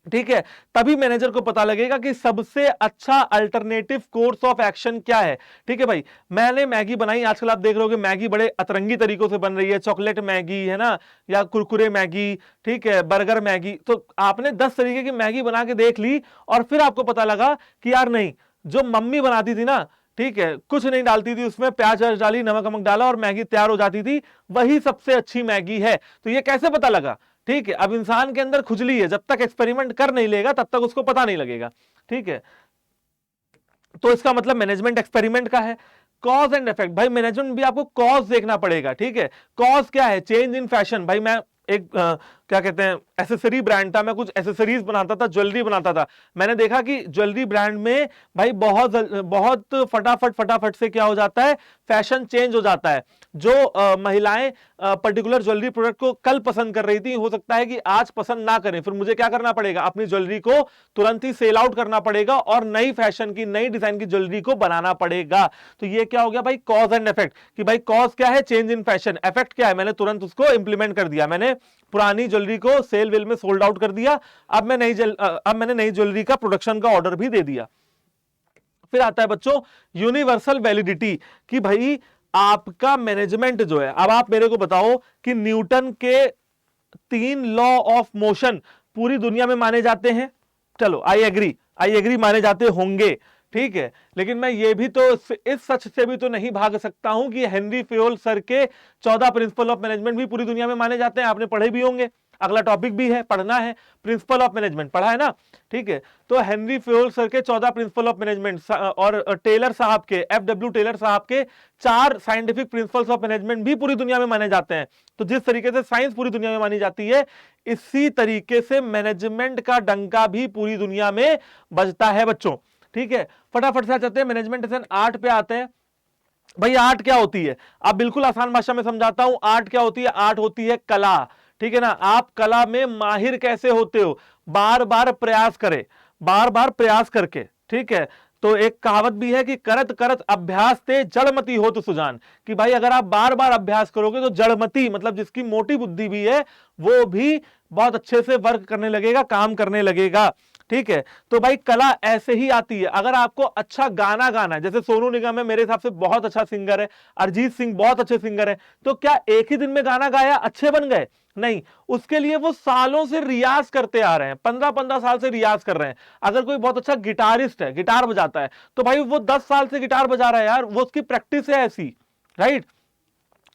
ठीक है। तभी मैनेजर को पता लगेगा कि सबसे अच्छा अल्टरनेटिव कोर्स ऑफ एक्शन क्या है, ठीक है भाई। मैंने मैगी बनाई, आजकल आप देख रहे हो कि मैगी बड़े अतरंगी तरीकों से बन रही है, चॉकलेट मैगी है ना, या कुरकुरे मैगी, ठीक है, बर्गर मैगी। तो आपने 10 तरीके की मैगी बना के देख ली, और फिर आपको पता लगा कि यार नहीं, जो मम्मी बनाती थी ना, ठीक है, कुछ नहीं डालती थी उसमें, प्याज डाली, नमक नमक डाला और मैगी तैयार हो जाती थी, वही सबसे अच्छी मैगी है। तो ये कैसे पता लगा, ठीक है। अब इंसान के अंदर खुजली है, जब तक एक्सपेरिमेंट कर नहीं लेगा तब तक उसको पता नहीं लगेगा, ठीक है। तो इसका मतलब मैनेजमेंट एक्सपेरिमेंट का है। कॉज एंड इफेक्ट, भाई मैनेजमेंट भी आपको कॉज देखना पड़ेगा, ठीक है। कॉज क्या है, चेंज इन फैशन। भाई मैं एक क्या कहते हैं, एसेसरी ब्रांड था, मैं कुछ एसेसरीज बनाता था, ज्वेलरी बनाता था। मैंने देखा कि ज्वेलरी ब्रांड में भाई बहुत बहुत फटाफट से क्या हो जाता है, फैशन चेंज हो जाता है। जो महिलाएं पर्टिकुलर ज्वेलरी प्रोडक्ट को कल पसंद कर रही थी, हो सकता है कि आज पसंद ना करें, फिर मुझे क्या करना पड़ेगा, अपनी ज्वेलरी को तुरंत ही सेल आउट करना पड़ेगा और नई फैशन की, नई डिजाइन की ज्वेलरी को बनाना पड़ेगा। तो ये क्या हो गया भाई, कॉज एंड इफेक्ट, कि भाई कॉज क्या है, चेंज इन फैशन, इफेक्ट क्या है, मैंने तुरंत उसको इंप्लीमेंट कर दिया, मैंने पुरानी ज्वेलरी को सेल वेल में सोल्ड आउट कर दिया, अब मैंने नई ज्वेलरी का प्रोडक्शन का ऑर्डर भी दे दिया। फिर आता है बच्चों यूनिवर्सल वैलिडिटी, कि भाई आपका मैनेजमेंट जो है, अब आप मेरे को बताओ कि न्यूटन के 3 लॉ ऑफ मोशन पूरी दुनिया में माने जाते हैं, चलो आई एग्री माने जाते होंगे, ठीक है। लेकिन मैं ये भी तो इस सच से भी तो नहीं भाग सकता हूं कि हेनरी फेयोल सर के 14 प्रिंसिपल ऑफ मैनेजमेंट भी पूरी दुनिया में माने जाते हैं, आपने पढ़े भी होंगे, अगला टॉपिक भी है, पढ़ना है, प्रिंसिपल ऑफ मैनेजमेंट पढ़ा है ना, ठीक है। तो हेनरी फेयोल सर के 14 प्रिंसिपल ऑफ मैनेजमेंट और टेलर साहब के, FW टेलर साहब के 4 साइंटिफिक प्रिंसिपल्स ऑफ मैनेजमेंट भी पूरी दुनिया में माने जाते हैं। तो जिस तरीके से साइंस पूरी दुनिया में मानी जाती है, इसी तरीके से मैनेजमेंट का डंका भी पूरी दुनिया में बजता है बच्चों, ठीक है। फटाफट से आ जाते हैं मैनेजमेंट एज एन आर्ट पे आते हैं। भाई आर्ट क्या होती है, आप बिल्कुल आसान भाषा में समझाता हूं, आर्ट क्या होती है, आर्ट होती है कला, ठीक है ना। आप कला में माहिर कैसे होते हो, बार बार प्रयास करें, बार बार प्रयास करके, ठीक है। तो एक कहावत भी है कि करत करत अभ्यास ते जड़मती हो तो सुजान, कि भाई अगर आप बार बार अभ्यास करोगे तो जड़मती मतलब जिसकी मोटी बुद्धि भी है वो भी बहुत अच्छे से वर्क करने लगेगा, काम करने लगेगा। ठीक है, तो भाई कला ऐसे ही आती है। अगर आपको अच्छा गाना गाना है, जैसे सोनू निगम है, मेरे हिसाब से बहुत अच्छा सिंगर है, अरिजीत सिंह बहुत अच्छे सिंगर है, तो क्या एक ही दिन में गाना गाया अच्छे बन गए? नहीं, उसके लिए वो सालों से रियाज करते आ रहे हैं, 15-15 साल से रियाज कर रहे हैं। अगर कोई बहुत अच्छा गिटारिस्ट है, गिटार बजाता है, तो भाई वो 10 साल से गिटार बजा रहा है यार, वो उसकी प्रैक्टिस है ऐसी, राइट?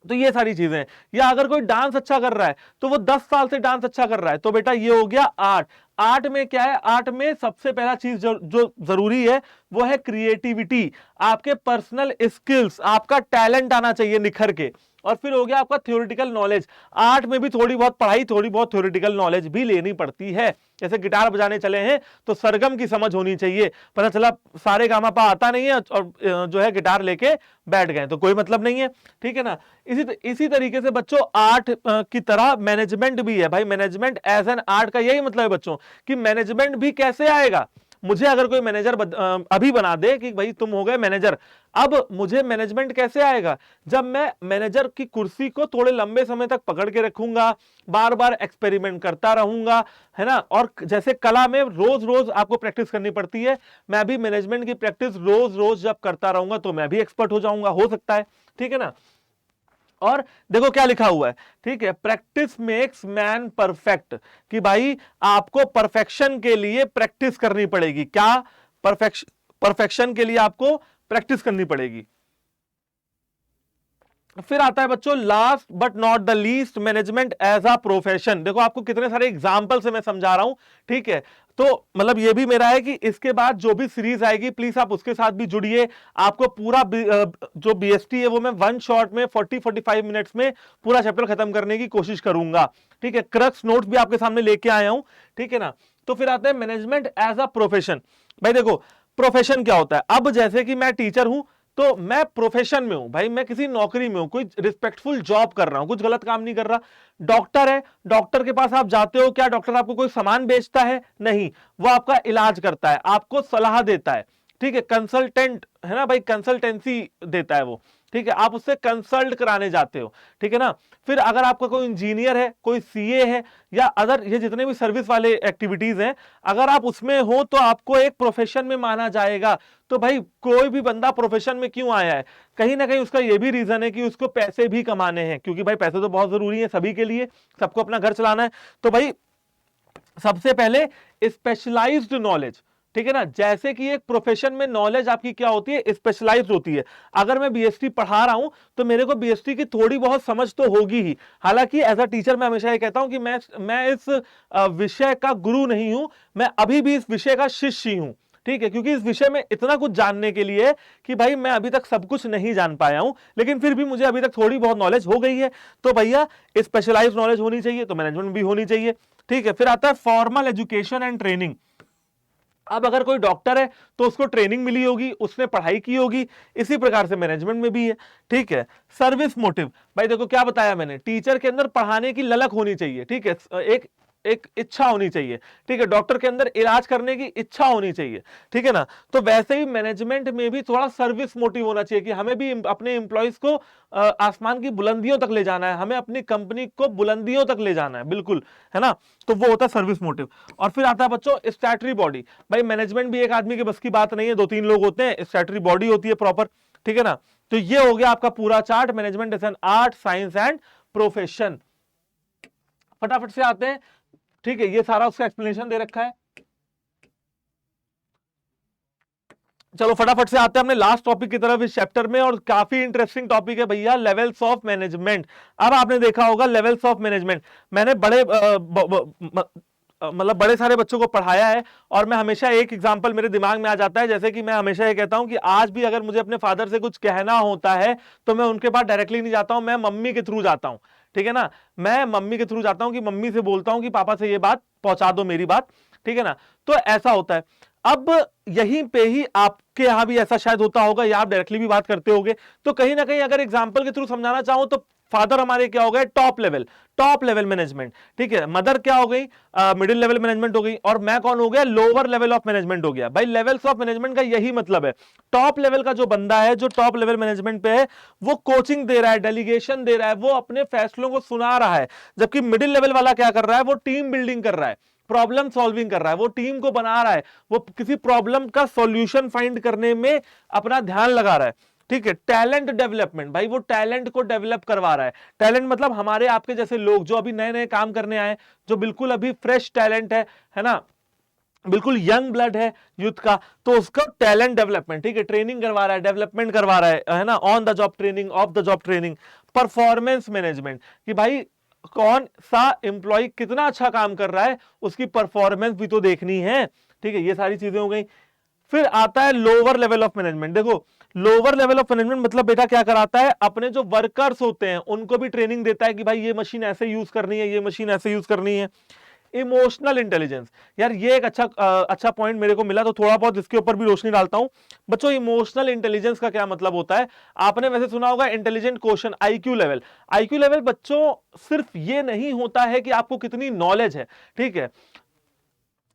तो ये सारी चीजें। या अगर कोई डांस अच्छा कर रहा है तो वो 10 साल से डांस अच्छा कर रहा है, तो बेटा ये हो गया आर्ट। आर्ट में क्या है? आर्ट में सबसे पहला चीज जो जरूरी है वो है क्रिएटिविटी, आपके पर्सनल स्किल्स, आपका टैलेंट आना चाहिए निखर के। और फिर हो गया आपका थ्योरेटिकल नॉलेज। आर्ट में भी थोड़ी बहुत पढ़ाई, थोड़ी बहुत थ्योरेटिकल नॉलेज भी लेनी पड़ती है। जैसे गिटार बजाने चले हैं तो सरगम की समझ होनी चाहिए, पता चला सारे गामा पा आता नहीं है और जो है गिटार लेके बैठ गए तो कोई मतलब नहीं है। ठीक है ना? इसी तरीके से बच्चों आर्ट की तरह मैनेजमेंट भी है। भाई मैनेजमेंट एज एन आर्ट का यही मतलब है बच्चों कि मैनेजमेंट भी कैसे आएगा। मुझे अगर कोई मैनेजर अभी बना दे कि भाई तुम हो गए मैनेजर, अब मुझे मैनेजमेंट कैसे आएगा? जब मैं मैनेजर की कुर्सी को थोड़े लंबे समय तक पकड़ के रखूंगा, बार बार एक्सपेरिमेंट करता रहूंगा, है ना? और जैसे कला में रोज रोज आपको प्रैक्टिस करनी पड़ती है, मैं भी मैनेजमेंट की प्रैक्टिस रोज रोज जब करता रहूंगा तो मैं भी एक्सपर्ट हो जाऊंगा, हो सकता है। ठीक है ना? और देखो क्या लिखा हुआ है, ठीक है, प्रैक्टिस मेक्स मैन परफेक्ट, कि भाई आपको परफेक्शन के लिए प्रैक्टिस करनी पड़ेगी। क्या? परफेक्शन के लिए आपको प्रैक्टिस करनी पड़ेगी। फिर आता है बच्चों last but not the least, management as a profession. देखो आपको कितने सारे एग्जांपल से मैं समझा रहा हूं, ठीक है? तो मतलब ये भी मेरा है कि इसके बाद जो भी सीरीज आएगी प्लीज आप उसके साथ भी जुड़िए। आपको पूरा जो बीएसटी है वो मैं वन शॉट में 40-45 मिनट्स में पूरा चैप्टर खत्म करने की कोशिश करूंगा। ठीक है, क्रक्स नोट्स भी आपके सामने लेके आया हूं। ठीक है ना? तो फिर आता है मैनेजमेंट एज अ प्रोफेशन। भाई देखो प्रोफेशन क्या होता है? अब जैसे कि मैं टीचर हूं तो मैं प्रोफेशन में हूं, भाई मैं किसी नौकरी में हूं, कोई रिस्पेक्टफुल जॉब कर रहा हूं, कुछ गलत काम नहीं कर रहा। डॉक्टर है, डॉक्टर के पास आप जाते हो, क्या डॉक्टर आपको कोई सामान बेचता है? नहीं, वो आपका इलाज करता है, आपको सलाह देता है। ठीक है, कंसल्टेंट है ना भाई, कंसल्टेंसी देता है वो। ठीक है, आप उससे कंसल्ट कराने जाते हो। ठीक है ना? फिर अगर आपका कोई इंजीनियर है, कोई सीए है, या अदर ये जितने भी सर्विस वाले एक्टिविटीज हैं, अगर आप उसमें हो तो आपको एक प्रोफेशन में माना जाएगा। तो भाई कोई भी बंदा प्रोफेशन में क्यों आया है? कहीं ना कहीं उसका ये भी रीजन है कि उसको पैसे भी कमाने हैं, क्योंकि भाई पैसे तो बहुत जरूरी है सभी के लिए, सबको अपना घर चलाना है। तो भाई सबसे पहले स्पेशलाइज्ड नॉलेज, ठीक है ना? जैसे कि एक प्रोफेशन में नॉलेज आपकी क्या होती है? स्पेशलाइज्ड होती है। अगर मैं बीएसटी पढ़ा रहा हूं तो मेरे को बीएसटी की थोड़ी बहुत समझ तो होगी ही। हालांकि एज अ टीचर मैं हमेशा ये कहता हूं कि मैं इस विषय का गुरु नहीं हूं, मैं अभी भी इस विषय का शिष्य ही हूं। ठीक है, क्योंकि इस विषय में इतना कुछ जानने के लिए कि भाई मैं अभी तक सब कुछ नहीं जान पाया हूं, लेकिन फिर भी मुझे अभी तक थोड़ी बहुत नॉलेज हो गई है। तो भैया स्पेशलाइज्ड नॉलेज होनी चाहिए, तो मैनेजमेंट भी होनी चाहिए। ठीक है, फिर आता है फॉर्मल एजुकेशन एंड ट्रेनिंग। अब अगर कोई डॉक्टर है तो उसको ट्रेनिंग मिली होगी, उसने पढ़ाई की होगी, इसी प्रकार से मैनेजमेंट में भी है। ठीक है, सर्विस मोटिव। भाई देखो क्या बताया मैंने, टीचर के अंदर पढ़ाने की ललक होनी चाहिए। ठीक है, एक इच्छा होनी चाहिए। ठीक है, डॉक्टर के अंदर इलाज करने की इच्छा होनी चाहिए। ठीक है ना? तो वैसे ही मैनेजमेंट में भी थोड़ा सर्विस मोटिव होना चाहिए कि हमें भी अपने एम्प्लॉइज को आसमान की बुलंदियों तक ले जाना है, हमें अपनी कंपनी को बुलंदियों तक ले जाना है, बिल्कुल, है ना? तो वो होता है सर्विस मोटिव। और फिर आता है बच्चों स्टैट्यूटरी बॉडी। भाई मैनेजमेंट भी एक आदमी के बस की बात नहीं है, 2-3 लोग होते हैं, स्टैट्यूटरी बॉडी होती है प्रॉपर। ठीक है ना? तो ये हो गया आपका पूरा chart, management is an art, science and profession. फटाफट से आते हैं। ठीक है, ये सारा उसका एक्सप्लेनेशन दे रखा है। चलो फटाफट से आते हैं अपने लास्ट टॉपिक की तरफ इस चैप्टर में, और काफी इंटरेस्टिंग टॉपिक है भैया, लेवल्स ऑफ मैनेजमेंट। अब आपने देखा होगा लेवल्स ऑफ मैनेजमेंट, मैंने मतलब बड़े सारे बच्चों को पढ़ाया है, और मैं हमेशा एक एग्जांपल मेरे दिमाग में आ जाता है। जैसे कि मैं हमेशा ये कहता हूं कि आज भी अगर मुझे अपने फादर से कुछ कहना होता है तो मैं उनके पास डायरेक्टली नहीं जाता हूं, मैं मम्मी के थ्रू जाता हूं। ठीक है ना? मैं मम्मी के थ्रू जाता हूं कि मम्मी से बोलता हूं कि पापा से ये बात पहुंचा दो, मेरी बात। ठीक है ना? तो ऐसा होता है। अब यहीं पे ही आपके यहां भी ऐसा शायद होता होगा या आप डायरेक्टली भी बात करते होगे, तो कहीं ना कहीं अगर एग्जांपल के थ्रू समझाना चाहूं तो फादर हमारे क्या हो गए, टॉप लेवल मैनेजमेंट, ठीक है। मदर क्या हो गई, मिडिल लेवल मैनेजमेंट हो गई, और मैं कौन हो गया, लोअर लेवल ऑफ मैनेजमेंट हो गया। भाई लेवल्स ऑफ मैनेजमेंट का यही मतलब है, टॉप लेवल का जो बंदा है, जो टॉप लेवल मैनेजमेंट पे है, वो कोचिंग दे रहा है, डेलीगेशन दे रहा है, वो अपने फैसलों को सुना रहा है। जबकि मिडिल लेवल वाला क्या कर रहा है, वो टीम बिल्डिंग कर रहा है, प्रॉब्लम सॉल्विंग कर रहा है, वो टीम को बना रहा है, वो किसी प्रॉब्लम का सॉल्यूशन फाइंड करने में अपना ध्यान लगा रहा है, ठीक है। टैलेंट डेवलपमेंट, भाई वो टैलेंट को डेवलप करवा रहा है। टैलेंट मतलब हमारे आपके जैसे लोग जो अभी नए नए काम करने आए, जो बिल्कुल अभी फ्रेश टैलेंट है ना, बिल्कुल यंग ब्लड है यूथ का, तो उसका टैलेंट डेवलपमेंट, ठीक है, ट्रेनिंग करवा रहा है, डेवलपमेंट करवा रहा है ना, on the job training, of the job training. Performance management, कि भाई कौन सा एम्प्लॉय कितना अच्छा काम कर रहा है, उसकी परफॉर्मेंस भी तो देखनी है, ठीक है। ये सारी चीजें हो गई। फिर आता है लोअर लेवल ऑफ मैनेजमेंट। देखो लोअर लेवल ऑफ मैनेजमेंट मतलब बेटा क्या कराता है, अपने जो वर्कर्स होते हैं उनको भी ट्रेनिंग देता है कि भाई ये मशीन ऐसे यूज करनी है, ये मशीन ऐसे यूज करनी है। इमोशनल इंटेलिजेंस, यार ये एक अच्छा पॉइंट मेरे को मिला, तो थोड़ा बहुत इसके ऊपर भी रोशनी डालता हूं। बच्चों इमोशनल इंटेलिजेंस का क्या मतलब होता है, आपने वैसे सुना होगा intelligent question, IQ level. IQ level बच्चों सिर्फ ये नहीं होता है कि आपको कितनी नॉलेज है, ठीक है।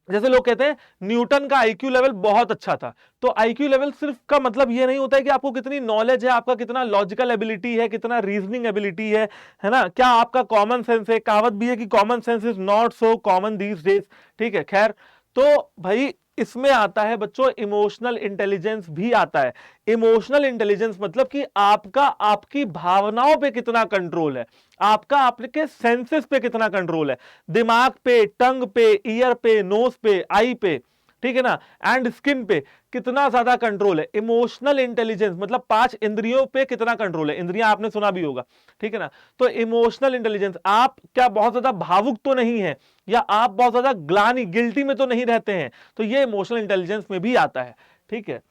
जैसे लोग कहते हैं न्यूटन का आईक्यू लेवल बहुत अच्छा था, तो आईक्यू लेवल सिर्फ का मतलब ये नहीं होता है कि आपको कितनी नॉलेज है, आपका कितना लॉजिकल एबिलिटी है, कितना रीजनिंग एबिलिटी है ना, क्या आपका कॉमन सेंस है। कहावत भी है कि common sense is not so common these days, ठीक है। खैर, तो भाई इसमें आता है बच्चों इमोशनल इंटेलिजेंस भी आता है। इमोशनल इंटेलिजेंस मतलब कि आपका आपकी भावनाओं पे कितना कंट्रोल है, आपका आपके सेंसेस पे कितना कंट्रोल है, दिमाग पे, टंग पे, ईयर पे, नोज पे, आई पे, ठीक है ना, एंड स्किन पे कितना ज्यादा कंट्रोल है। इमोशनल इंटेलिजेंस मतलब 5 इंद्रियों पे कितना कंट्रोल है, इंद्रियां आपने सुना भी होगा, ठीक है ना। तो इमोशनल इंटेलिजेंस, आप क्या बहुत ज्यादा भावुक तो नहीं है, या आप बहुत ज्यादा ग्लानि गिल्टी में तो नहीं रहते हैं, तो ये इमोशनल इंटेलिजेंस में भी आता है, ठीक है।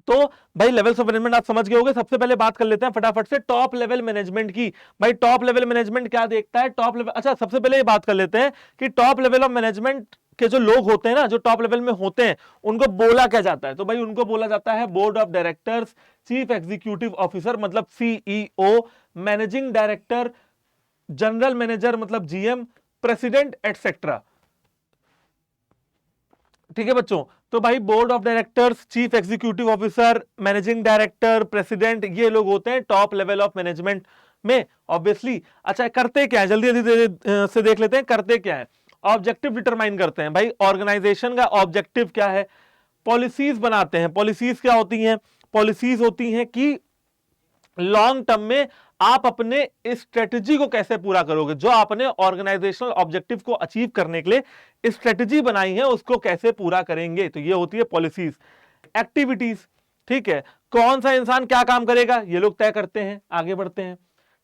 तो भाई लेवल्स ऑफ मैनेजमेंट आप समझ गए होंगे। सबसे पहले बात कर लेते हैं फटाफट से टॉप लेवल मैनेजमेंट की। भाई टॉप लेवल मैनेजमेंट क्या देखता है, टॉप लेवल, अच्छा सबसे पहले ये बात कर लेते हैं कि टॉप लेवल ऑफ मैनेजमेंट के जो लोग होते हैं ना, जो टॉप लेवल में होते हैं, उनको बोला क्या जाता है, तो भाई उनको बोला जाता है board of directors, chief executive officer मतलब CEO, managing director, general manager मतलब जीएम, प्रेसिडेंट एटसेट्रा, ठीक है बच्चों। तो भाई board of directors, chief executive officer, managing director, president, ये लोग होते हैं टॉप लेवल ऑफ मैनेजमेंट में, ऑब्वियसली। अच्छा करते क्या है, जल्दी जल्दी से देख लेते हैं करते क्या है। ऑब्जेक्टिव डिटरमाइन करते हैं, भाई ऑर्गेनाइजेशन का ऑब्जेक्टिव क्या है। पॉलिसीज बनाते हैं, पॉलिसीज क्या होती हैं, पॉलिसीज होती हैं कि लॉन्ग टर्म में आप अपने स्ट्रेटजी को कैसे पूरा करोगे, जो आपने ऑर्गेनाइजेशनल ऑब्जेक्टिव को अचीव करने के लिए स्ट्रेटजी बनाई है उसको कैसे पूरा करेंगे, तो ये होती है पॉलिसीज। एक्टिविटीज, ठीक है, कौन सा इंसान क्या काम करेगा ये लोग तय करते हैं, आगे बढ़ते हैं,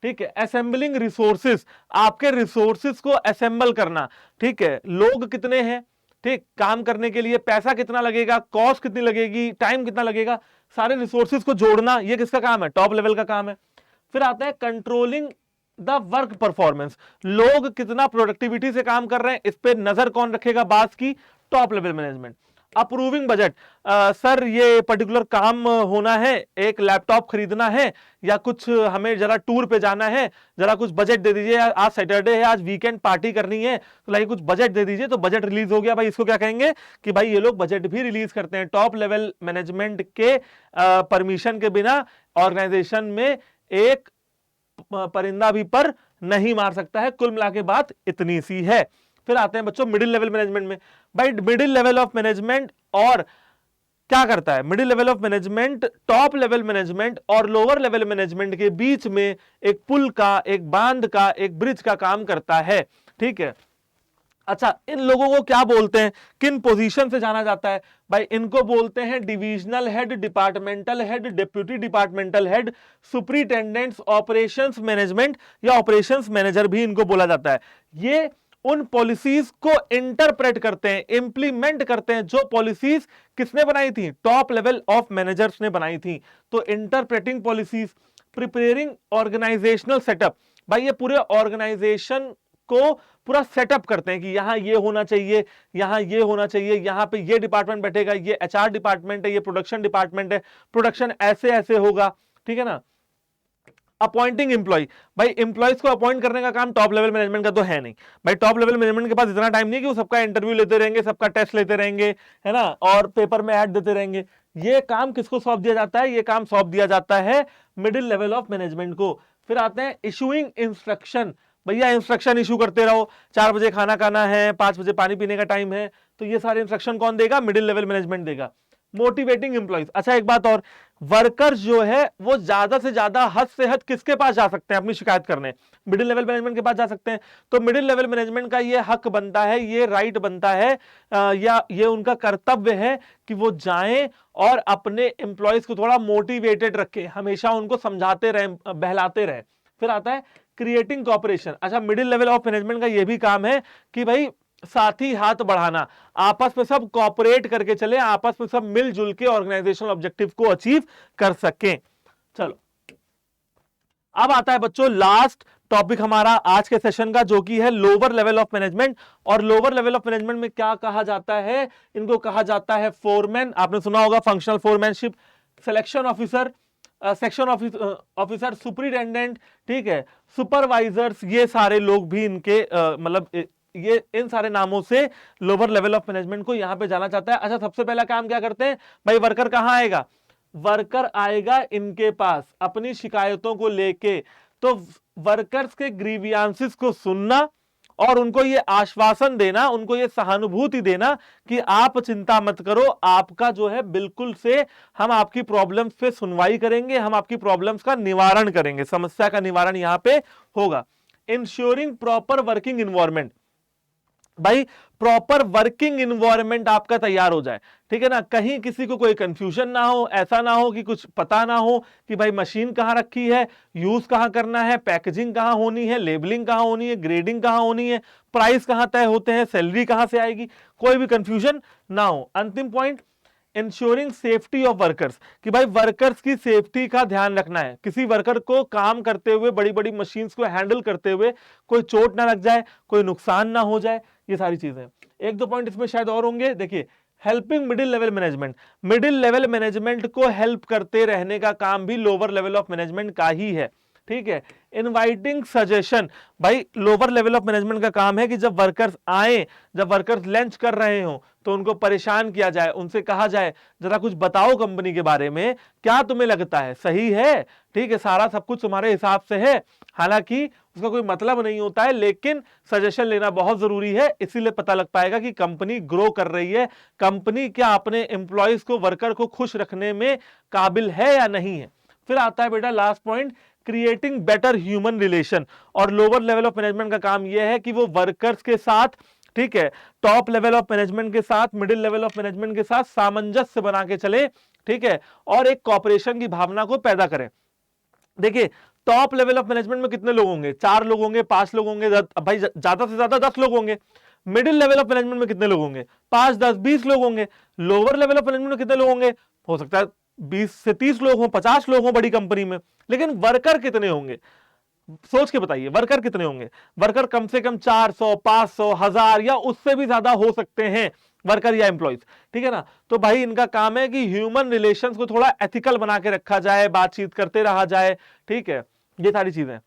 ठीक है। असेंबलिंग रिसोर्सेस, आपके रिसोर्सेस को असेंबल करना, ठीक है, लोग कितने हैं, ठीक, काम करने के लिए पैसा कितना लगेगा, कॉस्ट कितनी लगेगी, टाइम कितना लगेगा, सारे रिसोर्सेज को जोड़ना, ये किसका काम है, टॉप लेवल का काम है। फिर आता है कंट्रोलिंग द वर्क परफॉर्मेंस, लोग कितना प्रोडक्टिविटी से काम कर रहे हैं, इस पे नजर कौन रखेगा, बात की top level management. Approving budget, sir ये पर्टिकुलर काम होना है, एक लैपटॉप खरीदना है, या कुछ हमें जरा टूर पे जाना है, जरा कुछ बजट दे दीजिए, आज सैटरडे है, आज वीकेंड पार्टी करनी है, तो लाइक कुछ बजट दे दीजिए, तो बजट रिलीज हो गया। भाई इसको क्या कहेंगे कि भाई ये लोग बजट भी रिलीज करते हैं। टॉप लेवल मैनेजमेंट के परमिशन के बिना ऑर्गेनाइजेशन में एक परिंदा भी पर नहीं मार सकता है। कुल मिला के बात इतनी सी है। फिर आते हैं बच्चों मिडिल लेवल मैनेजमेंट में। भाई मिडिल लेवल ऑफ मैनेजमेंट और क्या करता है, middle level of management top level management और लोअर लेवल मैनेजमेंट के बीच में एक पुल का, एक बांध का, एक ब्रिज का काम करता है, ठीक है। अच्छा इन लोगों को क्या बोलते हैं, किन पोजीशन से जाना जाता है, भाई इनको बोलते हैं divisional head, departmental head, deputy departmental head, superintendents operations management या ऑपरेशंस मैनेजर भी इनको बोला जाता है। ये उन पॉलिसीज को इंटरप्रेट करते हैं, इंप्लीमेंट करते हैं, जो पॉलिसीज किसने बनाई थी, टॉप लेवल ऑफ मैनेजर्स ने बनाई थी। तो interpreting policies, preparing organisational setup, भाई ये पूरे ऑर्गेनाइजेशन को पूरा सेटअप करते हैं कि यहाँ ये होना चाहिए, यहाँ ये होना चाहिए, यहाँ पे ये डिपार्टमेंट बैठेगा, ये एचआर डिपार्टमेंट है, ये प्रोडक्शन डिपार्टमेंट है, प्रोडक्शन ऐसे ऐसे होगा, ठीक है ना। अपॉइंटिंग एम्प्लॉय, भाई एम्प्लॉयज को अपॉइंट करने का काम टॉप लेवल मैनेजमेंट का तो है नहीं भाई। टॉप लेवल मैनेजमेंट के पास इतना टाइम नहीं है कि वो सबका इंटरव्यू लेते रहेंगे, सबका टेस्ट लेते रहेंगे, है ना, और पेपर में ऐड देते रहेंगे। ये काम किसको सौंप दिया जाता है? ये काम सौंप दिया जाता है मिडिल लेवल ऑफ मैनेजमेंट को। फिर आते हैं इशूइंग इंस्ट्रक्शन, भैया इंस्ट्रक्शन इशू करते रहो, 4 बजे खाना खाना है, 5 बजे पानी पीने का टाइम है, तो ये सारे इंस्ट्रक्शन कौन देगा? मिडिल लेवल मैनेजमेंट देगा। मोटिवेटिंग एम्प्लॉइज, अच्छा एक बात और, वर्कर्स जो है वो ज्यादा से ज्यादा हद से हद किसके पास जा सकते हैं अपनी शिकायत करने? मिडिल लेवल मैनेजमेंट के पास जा सकते हैं। तो मिडिल लेवल मैनेजमेंट का ये हक बनता है, ये राइट बनता है, या ये उनका कर्तव्य है कि वो जाएं और अपने एम्प्लॉइज को थोड़ा मोटिवेटेड रखें, हमेशा उनको समझाते रहे, बहलाते रहे। फिर आता है क्रिएटिंग कॉपरेशन। अच्छा, मिडिल लेवल ऑफ मैनेजमेंट का ये भी काम है कि भाई साथी हाथ बढ़ाना, आपस में सब कॉपरेट करके चले, आपस में सब मिलजुल के ऑर्गेनाइजेशनल ऑब्जेक्टिव को अचीव कर सकें। चलो अब आता है बच्चों लास्ट टॉपिक हमारा आज के सेशन का, जो कि है लोअर लेवल ऑफ मैनेजमेंट। और लोअर लेवल ऑफ मैनेजमेंट में क्या कहा जाता है? इनको कहा जाता है फोरमैन, आपने सुना होगा, functional foremanship, selection officer, section officer, superintendent, ठीक है, सुपरवाइजर्स, ये सारे लोग भी इनके मतलब ये इन सारे नामों से लोअर लेवल ऑफ मैनेजमेंट को यहां पे जाना चाहता है। अच्छा, सबसे पहला काम क्या करते हैं भाई? वर्कर कहां आएगा? वर्कर आएगा इनके पास अपनी शिकायतों को लेके। तो वर्कर्स के ग्रीवियांसेस को सुनना और उनको ये आश्वासन देना, उनको ये सहानुभूति देना कि आप चिंता मत करो, आपका जो है बिल्कुल से हम आपकी प्रॉब्लम्स पे सुनवाई करेंगे, हम आपकी प्रॉब्लम्स का निवारण करेंगे, समस्या का निवारण यहां पे होगा। इंश्योरिंग प्रॉपर वर्किंग इन्वायरमेंट, भाई प्रॉपर वर्किंग इन्वायरमेंट आपका तैयार हो जाए, ठीक है ना, कहीं किसी को कोई कंफ्यूजन ना हो, ऐसा ना हो कि कुछ पता ना हो कि भाई मशीन कहां रखी है, यूज कहां करना है, पैकेजिंग कहां होनी है, लेबलिंग कहां होनी है, ग्रेडिंग कहां होनी है, प्राइस कहां तय होते हैं, सैलरी कहां से आएगी, कोई भी कंफ्यूजन ना हो। अंतिम point, ensuring safety of workers, कि भाई वर्कर्स की सेफ्टी का ध्यान रखना है, किसी वर्कर को काम करते हुए, बड़ी बड़ी मशीन्स को हैंडल करते हुए कोई चोट ना लग जाए, कोई नुकसान ना हो जाए, ये सारी चीजें। एक दो पॉइंट इसमें शायद और होंगे, देखिए helping middle level management, middle level management को हेल्प करते रहने का काम भी लोअर लेवल ऑफ मैनेजमेंट का ही है, ठीक है। इनवाइटिंग सजेशन, भाई लोअर लेवल ऑफ मैनेजमेंट का काम है कि जब वर्कर्स आए, जब वर्कर्स लंच कर रहे हो तो उनको परेशान किया जाए, उनसे कहा जाए जरा कुछ बताओ कंपनी के बारे में, क्या तुम्हें लगता है सही है, ठीक है, सारा सब कुछ तुम्हारे हिसाब से है, हालांकि उसका कोई मतलब नहीं होता है, लेकिन सजेशन लेना बहुत जरूरी है, इसीलिए पता लग पाएगा कि कंपनी ग्रो कर रही है, कंपनी क्या अपने एम्प्लॉयज को, वर्कर को खुश रखने में काबिल है या नहीं है। फिर आता है बेटा last point, creating better human relation. और लोअर लेवल ऑफ मैनेजमेंट का काम यह है कि वो वर्कर्स के साथ, ठीक है, टॉप लेवल ऑफ मैनेजमेंट के साथ, मिडिल लेवल ऑफ मैनेजमेंट के साथ सामंजस्य बना के चले, ठीक है, और एक कॉपरेशन की भावना को पैदा करें। देखिए टॉप लेवल ऑफ मैनेजमेंट में कितने लोग होंगे? 4 लोग होंगे, 5 लोग होंगे, भाई ज्यादा से ज्यादा 10 लोग होंगे। मिडिल लेवल ऑफ मैनेजमेंट में कितने लोग होंगे? 5, 10, 20 लोग होंगे। लोअर लेवल ऑफ मैनेजमेंट में कितने लोग होंगे? हो सकता है 20 से 30 लोग हों, 50 लोग हों बड़ी कंपनी में, लेकिन वर्कर कितने होंगे? सोच के बताइए, वर्कर कितने होंगे? वर्कर कम से कम 400, 500, 1000 या उससे भी ज्यादा हो सकते हैं वर्कर या एम्प्लॉइज, ठीक है ना। तो भाई इनका काम है कि ह्यूमन रिलेशंस को थोड़ा एथिकल बना के रखा जाए, बातचीत करते रहा जाए, ठीक है, ये सारी चीजें।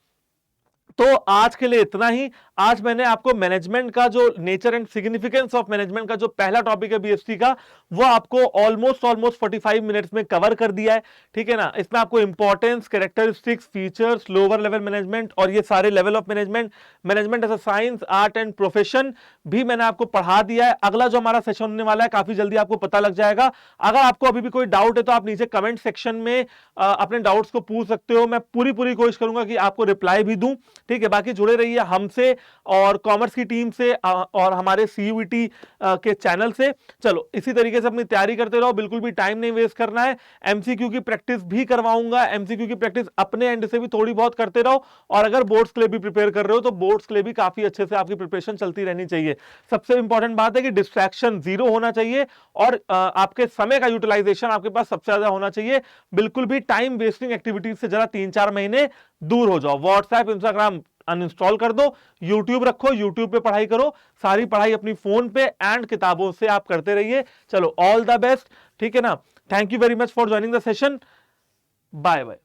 तो आज के लिए इतना ही। आज मैंने आपको मैनेजमेंट का जो nature and significance of management का जो पहला टॉपिक है बीएसटी का, वो आपको ऑलमोस्ट 45 मिनट्स में कवर कर दिया है, ठीक है ना। इसमें आपको importance, characteristics, features, lower level management और ये सारे level of management, management as a science, art and profession भी मैंने आपको पढ़ा दिया है। अगला जो हमारा सेशन होने वाला है काफी जल्दी आपको पता लग जाएगा। अगर आपको अभी भी कोई डाउट है तो आप नीचे कमेंट सेक्शन में अपने डाउट्स को पूछ सकते हो, मैं पूरी कोशिश करूंगा कि आपको रिप्लाई भी दूं, ठीक है। बाकी जुड़े रहिए हमसे और कॉमर्स की टीम से और हमारे सीयूईटी के चैनल से। चलो इसी तरीके से अपनी तैयारी करते रहो, बिल्कुल भी टाइम नहीं वेस्ट करना है। एमसीक्यू की प्रैक्टिस भी करवाऊंगा, एमसीक्यू की प्रैक्टिस अपने एंड से भी थोड़ी बहुत करते रहो। और अगर बोर्ड्स के लिए भी प्रिपेयर कर रहे हो तो बोर्ड्स के लिए भी काफी अच्छे से आपकी प्रिपरेशन चलती रहनी चाहिए। सबसे इंपॉर्टेंट बात है कि डिस्ट्रैक्शन जीरो होना चाहिए और आपके समय का यूटिलाइजेशन आपके पास सबसे ज्यादा होना चाहिए। बिल्कुल भी टाइम वेस्टिंग एक्टिविटीज से जरा 3-4 महीने दूर हो जाओ। व्हाट्सएप, इंस्टाग्राम अनइंस्टॉल कर दो, यूट्यूब रखो, यूट्यूब पे पढ़ाई करो, सारी पढ़ाई अपनी फोन पे एंड किताबों से आप करते रहिए। चलो ऑल द बेस्ट, ठीक है ना। Thank you very much for joining the session, bye bye.